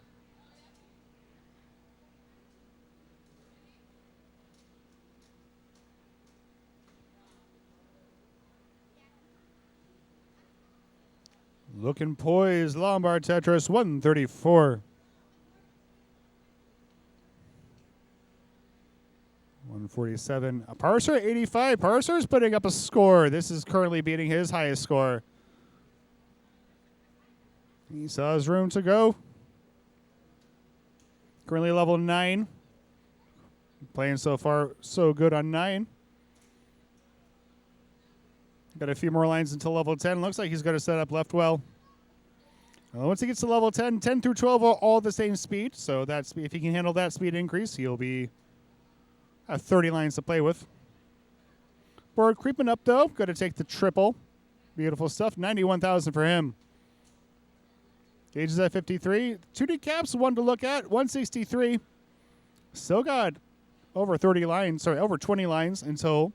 Looking poised, Lombard Tetris, 134. 147. A Parser, 85. Parser's putting up a score. This is currently beating his highest score. He still has room to go. Currently level 9. Playing so far so good on 9. Got a few more lines until level 10. Looks like he's going to set up left well. Once he gets to level 10, 10 through 12 are all the same speed. So that's, if he can handle that speed increase, he'll be at 30 lines to play with. Board creeping up, though. Going to take the triple. Beautiful stuff. 91,000 for him. Gage is at 53. 2D caps, one to look at. 163. Still got over 30 lines. Sorry, over 20 lines until...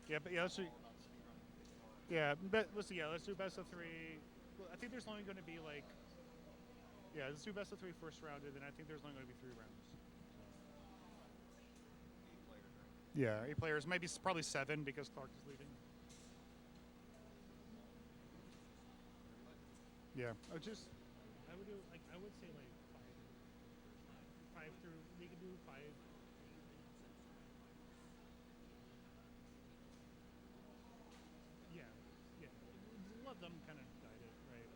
Yeah, but yeah, let's do. Yeah, let's do best of 3. Well, I think there's only going to be like. Yeah, let's do best of 3 first round, and then I think there's only going to be 3 rounds. Yeah, 8 players. Maybe probably 7 because Clark is leaving. Yeah, I would say like 5 through. We could do 5. Let them kind of guide it, right?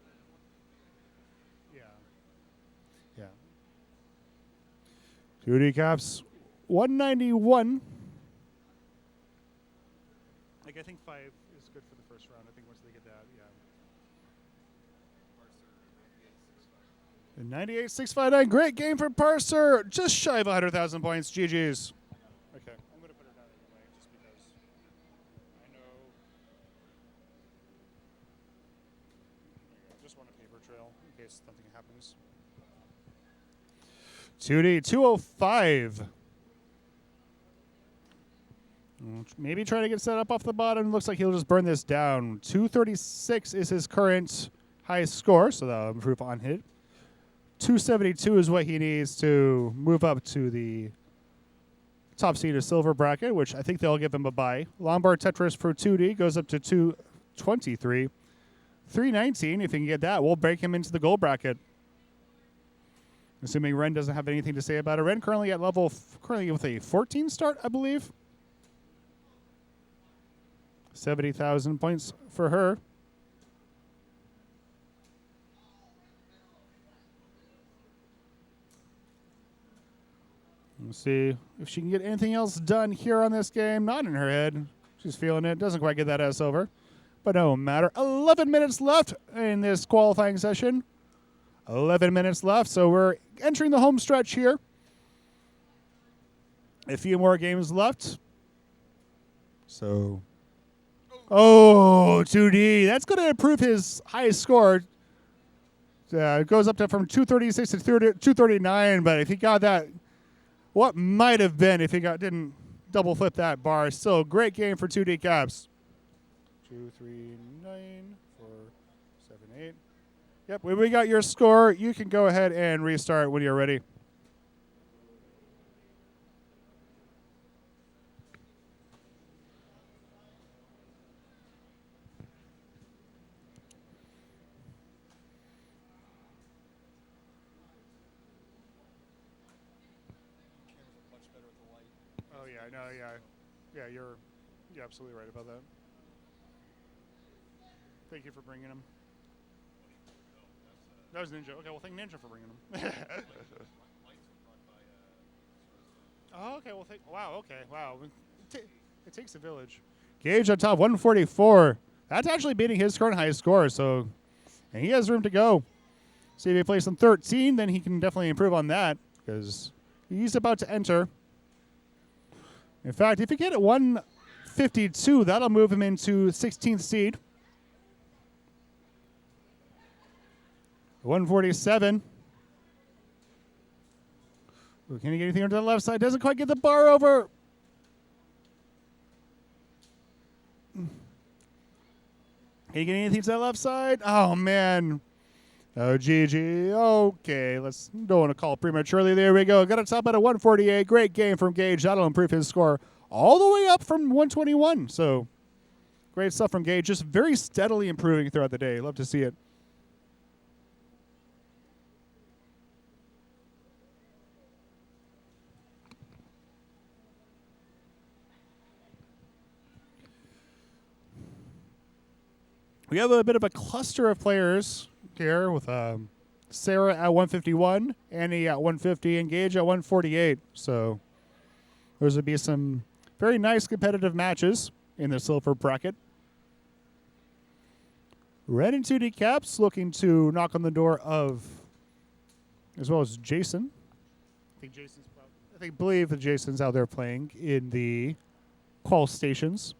Yeah. 2D caps, 191. Like, I think 5 is good for the first round. I think once they get that, yeah. 98,659. Great game for Parser. Just shy of 100,000 points. GG's. Okay, I'm going to put it down anyway, just because I know. Just want a paper trail in case something happens. 2D, 205. Maybe try to get set up off the bottom. Looks like he'll just burn this down. 236 is his current highest score, so that'll improve on hit. 272 is what he needs to move up to the top seed of silver bracket, which I think they'll give him a bye. Lombard Tetris for 2D goes up to 223. 319, if he can get that, we'll break him into the gold bracket. Assuming Ren doesn't have anything to say about it. Ren currently at currently with a 14 start, I believe. 70,000 points for her. We'll see if she can get anything else done here on this game. Not in her head. She's feeling it. Doesn't quite get that S over. But no matter. 11 minutes left in this qualifying session. 11 minutes left. So we're entering the home stretch here. A few more games left. So. Oh, 2D. That's going to improve his highest score. It goes up to from 236 to 239. But if he got that, what might have been if he didn't double flip that bar. Still, great game for 2D caps. 2, 3, 9, 4, 7-8. Yep, when we got your score, you can go ahead and restart when you're ready. Cameras are much better with the light. Oh yeah, no, yeah, yeah. You're absolutely right about that. Thank you for bringing him. That was Ninja. Okay, well, thank Ninja for bringing him. Lights are brought by Oh, okay. Well, wow. Okay. Wow. It takes a village. Gage on top, 144. That's actually beating his current high score. So, and he has room to go. See if he plays some 13, then he can definitely improve on that because he's about to enter. In fact, if he get at 152, that'll move him into 16th seed. 147. Ooh, can he get anything onto the left side? Doesn't quite get the bar over. Can you get anything to the left side? Oh, man. Oh, GG. Okay, don't want to call prematurely. There we go. Got a top out of 148. Great game from Gage. That'll improve his score all the way up from 121. So, great stuff from Gage. Just very steadily improving throughout the day. Love to see it. We have a bit of a cluster of players here with Sarah at 151, Annie at 150, and Gage at 148. So there's going to be some very nice competitive matches in the silver bracket. Red and 2D Caps looking to knock on the door of, as well as Jason. I believe that Jason's out there playing in the qual stations.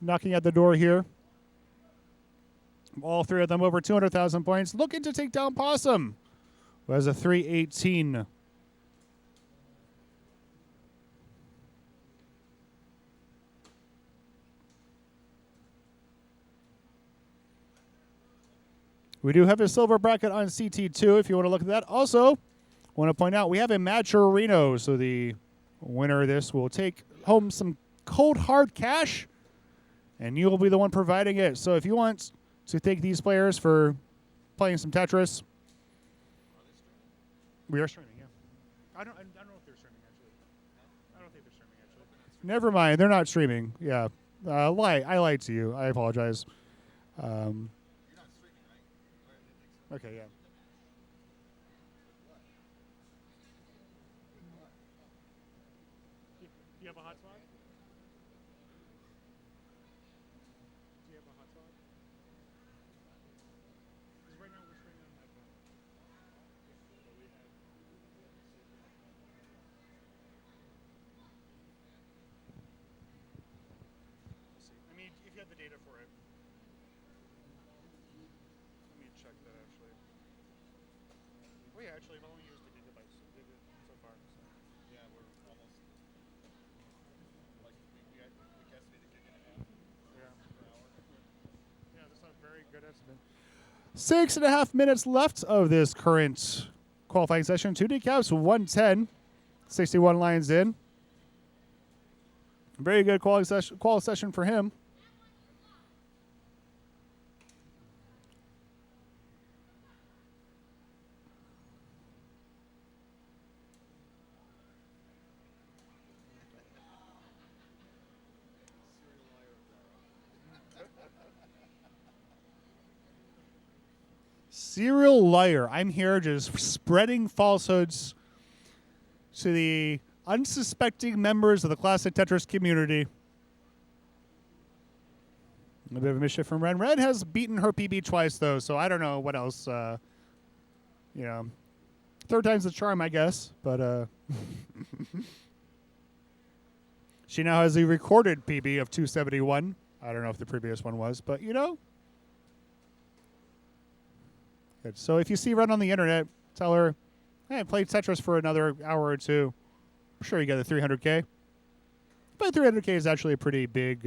Knocking at the door here. All three of them over 200,000 points. Looking to take down Possum, who has a 318. We do have a silver bracket on CT2 if you want to look at that. Also, want to point out we have a Matcherino, so the winner of this will take home some cold hard cash, and you will be the one providing it. So if you want to thank these players for playing some Tetris. We are streaming, yeah. I don't know if they're streaming, actually. I don't think they're streaming, actually. Never mind, they're not streaming. Yeah. I lied to you. I apologize. You're not streaming, right? Okay, yeah. Do you have a hotspot? Do you have a hotspot? Because right now we're streaming on my phone. But we have. We'll see. I mean, if you have the data for it. Let me check that actually. Oh yeah, actually, I've only used the gigabytes so far. So. Yeah, we're almost like we guesstimated a gig and a half per hour. Yeah, that's not a very good estimate. 6.5 minutes left of this current qualifying session. 2D Caps 110, 61 lines in. Very good qual session for him. Serial liar. I'm here just spreading falsehoods to the unsuspecting members of the classic Tetris community. A bit of a mischief from Red. Red has beaten her PB twice, though, so I don't know what else. Third time's the charm, I guess. But she now has a recorded PB of 271. I don't know if the previous one was, but Good. So if you see Red on the internet, tell her, hey, play Tetris for another hour or two. I'm sure you get the 300K. But 300K is actually a pretty big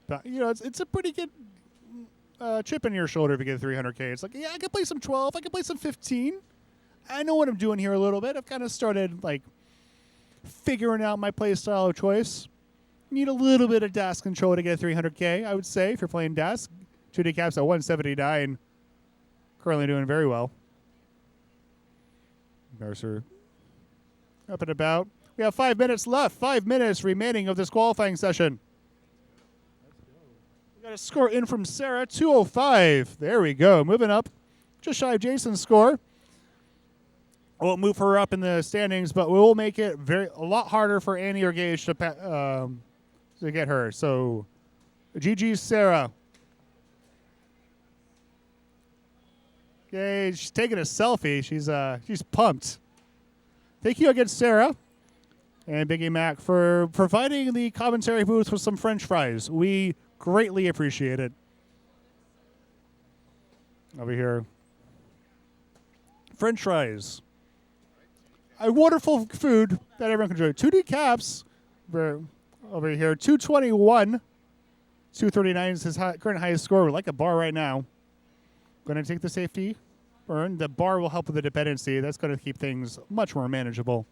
But, you know, it's a pretty good chip in your shoulder if you get 300K. It's like, yeah, I can play some 12. I can play some 15. I know what I'm doing here a little bit. I've kind of started, like, figuring out my play style of choice. Need a little bit of DAS control to get 300K, I would say, if you're playing DAS. 2D caps at 179. Currently doing very well. Mercer up and about. We have 5 minutes left. 5 minutes remaining of this qualifying session. We got a score in from Sarah, 205. There we go. Moving up. Just shy of Jason's score. Won't move her up in the standings, but we will make it a lot harder for Annie or Gage to get her. So, GG, Sarah. Okay, she's taking a selfie. She's pumped. Thank you again, Sarah and Biggie Mac, for providing the commentary booth with some French fries. We greatly appreciate it. Over here, French fries. A wonderful food that everyone can enjoy. 2D caps. We're over here. 221. 239 is his current highest score. We're like a bar right now. Going to take the safety burn. The bar will help with the dependency. That's going to keep things much more manageable.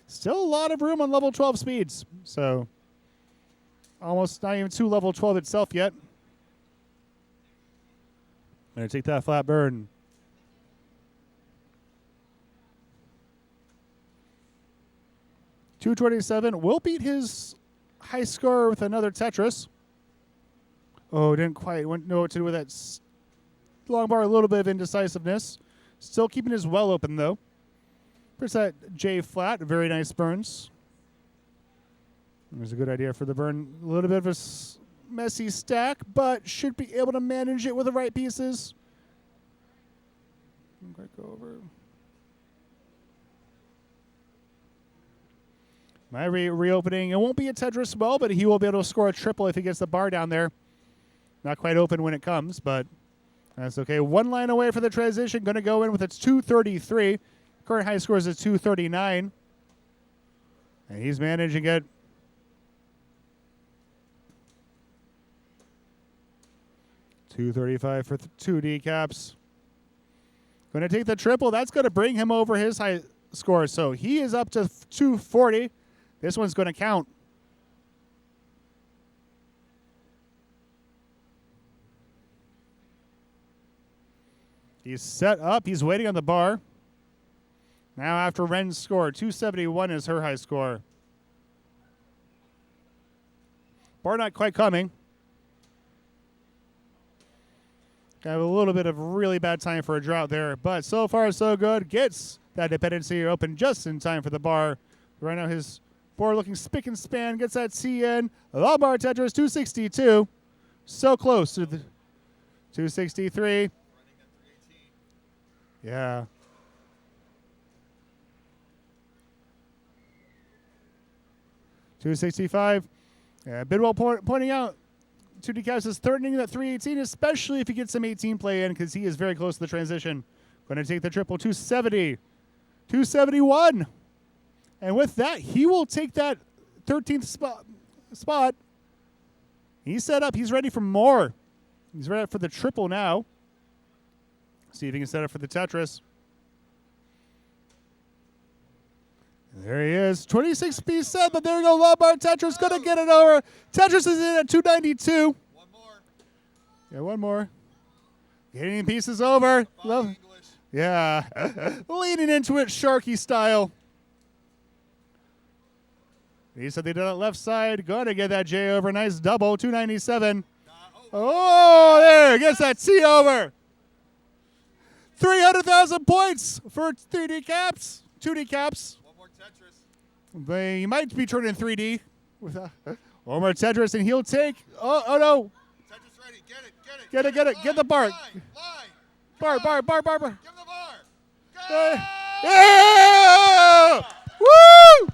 Still a lot of room on level 12 speeds. So almost not even to level 12 itself yet. Going to take that flat burn. .227 will beat his high score with another Tetris. Oh, didn't quite know what to do with that long bar. A little bit of indecisiveness. Still keeping his well open, though. Puts that J flat. Very nice burns. It was a good idea for the burn. A little bit of a messy stack, but should be able to manage it with the right pieces. Go over. My reopening. It won't be a Tetris well, but he will be able to score a triple if he gets the bar down there. Not quite open when it comes, but that's okay. One line away for the transition. Going to go in with its 233. Current high score is at 239. And he's managing it. .235 for 2D caps. Going to take the triple. That's going to bring him over his high score. So he is up to 240. This one's going to count. He's set up. He's waiting on the bar. Now after Ren's score, 271 is her high score. Bar not quite coming. Got a little bit of really bad time for a drought there, but so far so good. Gets that dependency open just in time for the bar. Right now his board looking spick and span. Gets that CN. The bar Tetris 262. So close to the 263. Yeah. .265. Yeah, Bidwell pointing out 2D caps is threatening that 318, especially if he gets some 18 play in, because he is very close to the transition. Going to take the triple 270. 271. And with that, he will take that 13th spot. He's set up. He's ready for more. He's ready for the triple now. See if he can set up for the Tetris. There he is. 26-piece set, but there you go. Lombard Tetris going to get it over. Tetris is in at 292. One more. Yeah, one more. Getting pieces over. Love. Yeah. Leaning into it Sharky style. He said they did it left side. Going to get that J over. Nice double. 297. Oh, there. Gets that C over. 300,000 points for 3D caps. 2D caps. One more Tetris. They might be turning 3D with one more Tetris, and he'll take. Oh no! Tetris ready. Get it. Get it. Get it. Get it. Get the bar. Line. Bar. Bar. Bar. Bar. Bar. Give him the bar. Go! Yeah! Woo!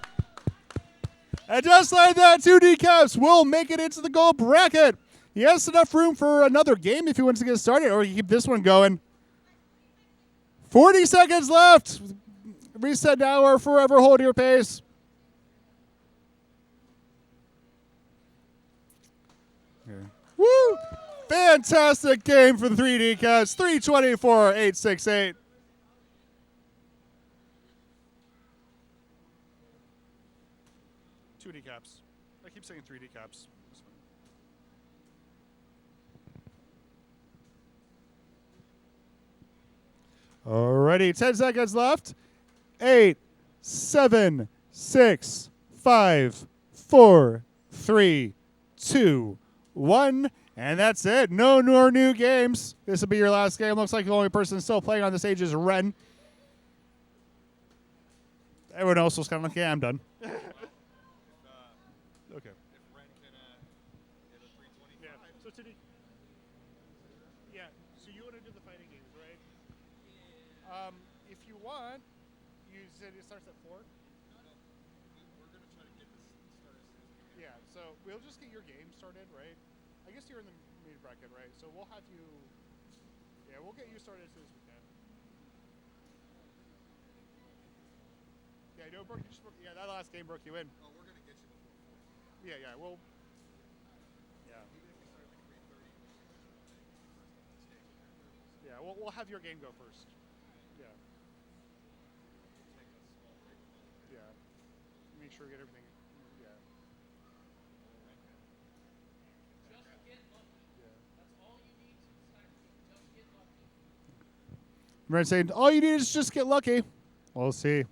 And just like that, 2D caps will make it into the gold bracket. He has enough room for another game if he wants to get started, or he can keep this one going. 40 seconds left. Reset now or forever hold your pace. Okay. Woo! Fantastic game for the 3D cats. 324-868. Two decaps. I keep saying 3D caps. Alrighty, 10 seconds left. 8, 7, 6, 5, 4, 3, 2, 1. And that's it. No more new games. This will be your last game. Looks like the only person still playing on the stage is Ren. Everyone else was kind of like, yeah, I'm done. Okay. If Ren can hit a 325. Yeah. So today, yeah. So you want to do the fighting games, right? Yeah. If you want, you said it starts at 4. We're going to try to get this started as soon as we can. Yeah. So we'll just get your game started, right? I guess you're in the mid bracket, right? So we'll have you. Yeah, we'll get you started as soon as we can. Yeah, no, broke. Yeah, that last game broke you in. Oh, we're going to get you before 4. Yeah, yeah. Well. Yeah. Even if we start at like 3:30, first on the stage. Yeah. We'll have your game go first. Yeah. Take a small break. Yeah. Make sure we get everything. Yeah. Just get lucky. Yeah. That's all you need to Saturday. Just get lucky. Ren saying all you need is just get lucky. We'll see.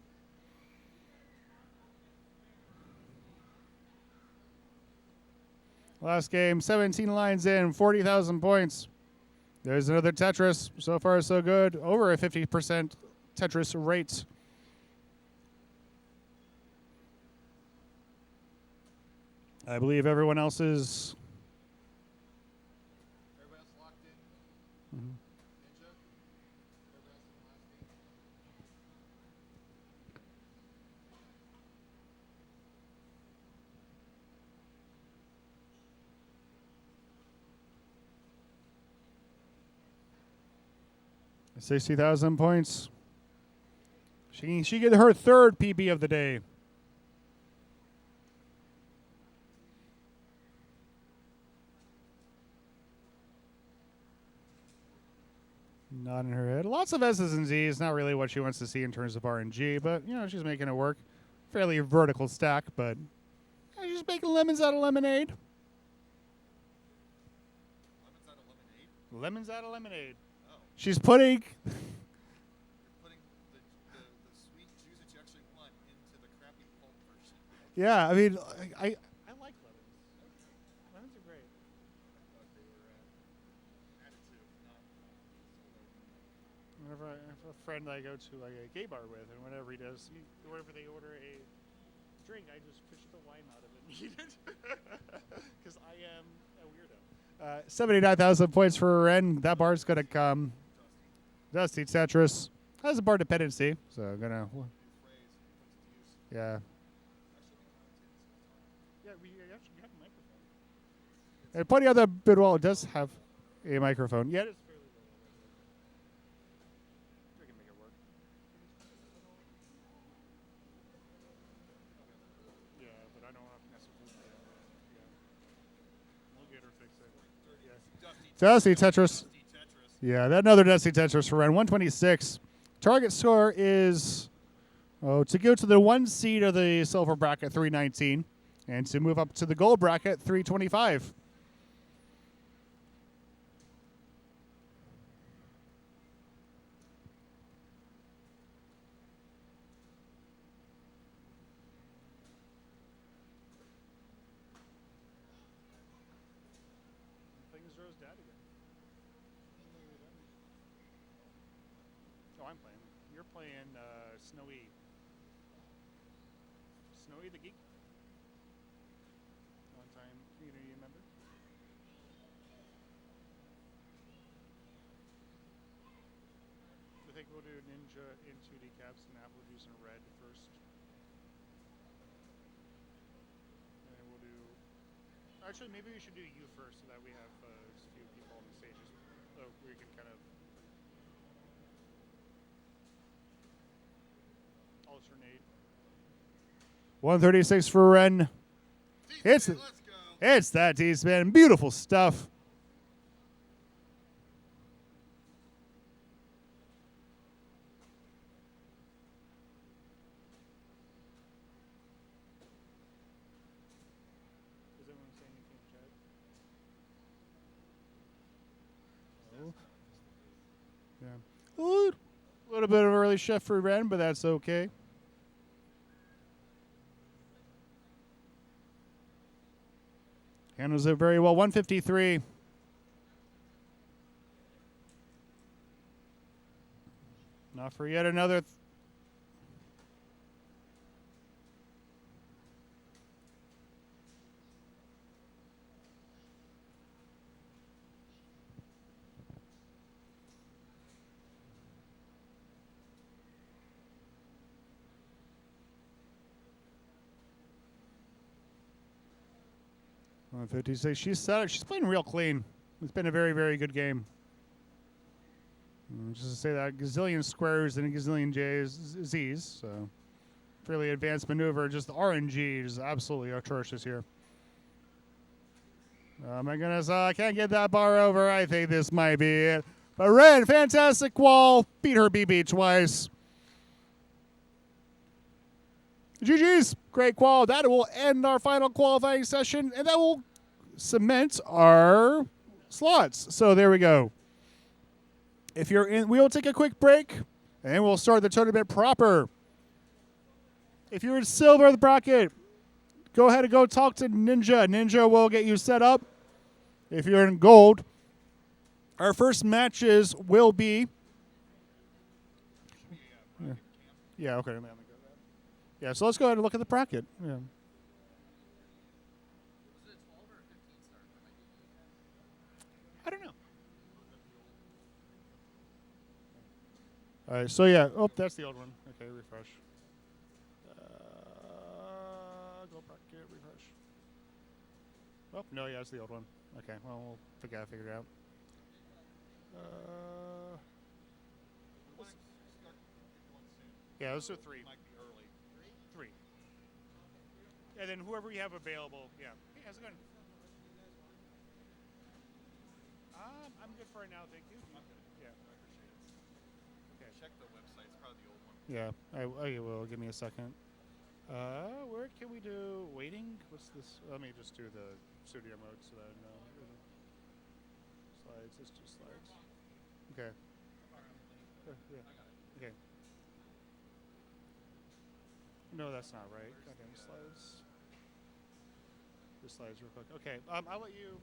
Last game, 17 lines in, 40,000 points. There's another Tetris. So far, so good. Over a 50% Tetris rate. I believe everyone else is. Everybody else locked in? Mhm. Ninja? Everybody else in the last game? Mm-hmm. 60,000 points. She get her third PB of the day. Not in her head. Lots of S's and Z's. Not really what she wants to see in terms of RNG, but you know she's making it work. Fairly vertical stack, but she's making lemons out of lemonade. Lemons out of lemonade? Lemons out of lemonade. Oh. She's putting. You're putting the sweet juice that you actually want into the crappy pulp version. Yeah, I mean, I like lemons. Lemons are great. I thought they were additive, not soda. Whenever I have a friend I go to like a gay bar with, and whenever he does, whenever they order a drink, I just fish the lime out of it and eat it because I am a weirdo. 79,000 points for Ren. That bar's gonna come. Dusty Tetris has a bar dependency, so I'm gonna. Phrase, puts to use. Yeah. I should be commenting. Yeah, you actually have a microphone. And plenty other Bidwell does have a microphone. Yeah, it is fairly low. We can make it work. Yeah, but I don't want to mess with this. Yeah. We'll get her fixed. Yeah. Dusty Tetris. Yeah, that another Dusty Tetris for round 126. Target score is to go to the 1 seed of the silver bracket, 319, and to move up to the gold bracket, 325. Things rose down again. Oh, I'm playing. You're playing Snowy. Snowy the Geek. Long-time community member. I think we'll do Ninja in 2D caps and Apple Juice in red first. And then we'll do... Actually, maybe we should do you first so that we have a few people on the stages. So we can kind of... alternate. 136 for Ren. It's It's that T-spin. Beautiful stuff. Does everyone say anything in chat? Yeah. Ooh, a little bit of early chef for Ren, but that's okay. Handles it very well. 153. Not for yet another. $156. She's playing real clean. It's been a very, very good game. Just to say that gazillion squares and a gazillion Z's. So fairly advanced maneuver. Just the RNG is absolutely atrocious here. Oh my goodness, I can't get that bar over. I think this might be it. But Ren, fantastic qual. Beat her BB twice. GG's. Great qual. That will end our final qualifying session, and that will cement our slots. So there we go. If you're in, we'll take a quick break, and we'll start the tournament proper. If you're in silver of the bracket, go ahead and go talk to Ninja. Ninja will get you set up. If you're in gold, our first matches will be. Yeah, okay. Yeah, so let's go ahead and look at the bracket. Yeah. I don't know. All right, so yeah. Oh, that's the old one. Okay, refresh. Go bracket, refresh. Oh, no, yeah, it's the old one. Okay, well, we'll figure it out. Yeah, let's do 3. Might be early. 3. And then whoever you have available, yeah. Hey, how's it going? I'm good for right now, thank you. Yeah. I appreciate it. Okay. Check the website. It's probably the old one. Yeah, I will. Give me a second. Where can we do waiting? What's this? Let me just do the studio mode so that I know. Slides. Let's do slides. Okay. Yeah. Okay. No, that's not right. Goddamn slides. The slides real quick. Okay. I'll let you.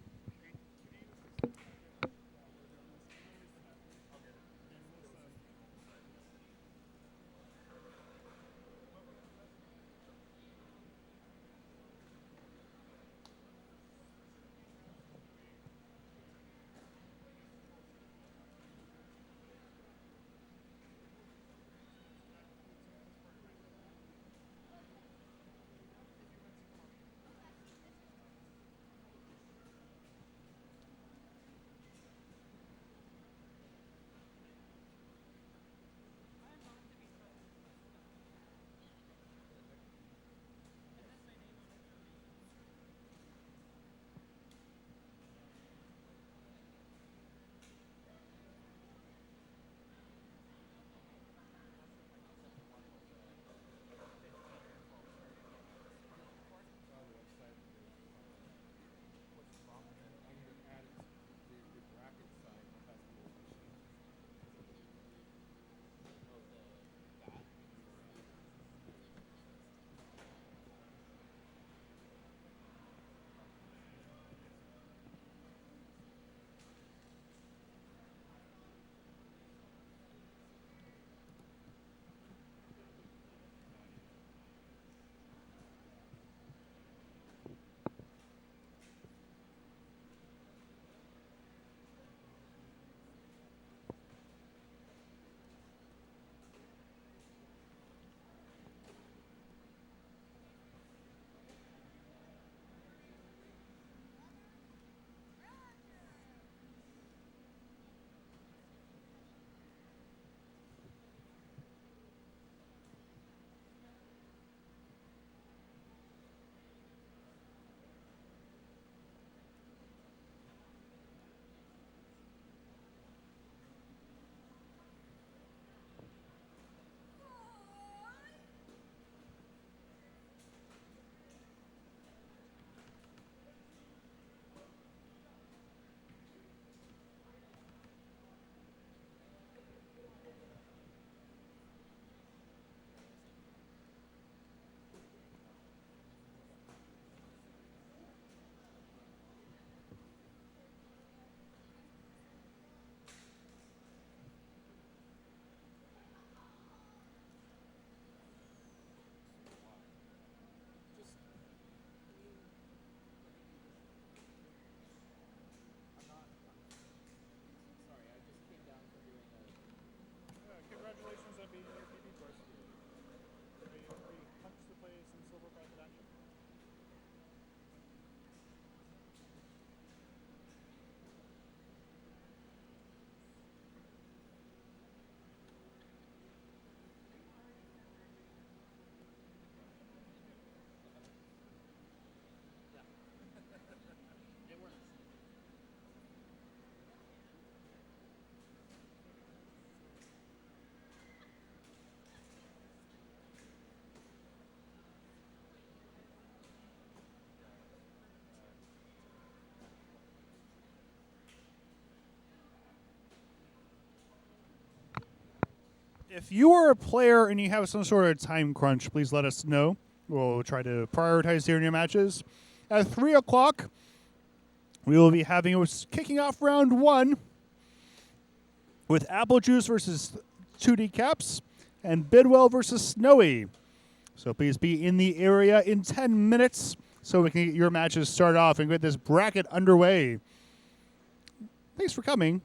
If you are a player and you have some sort of time crunch, please let us know. We'll try to prioritize during your matches. At 3 o'clock, we will be kicking off round 1 with Apple Juice versus 2D Caps and Bidwell versus Snowy. So please be in the area in 10 minutes so we can get your matches started off and get this bracket underway. Thanks for coming.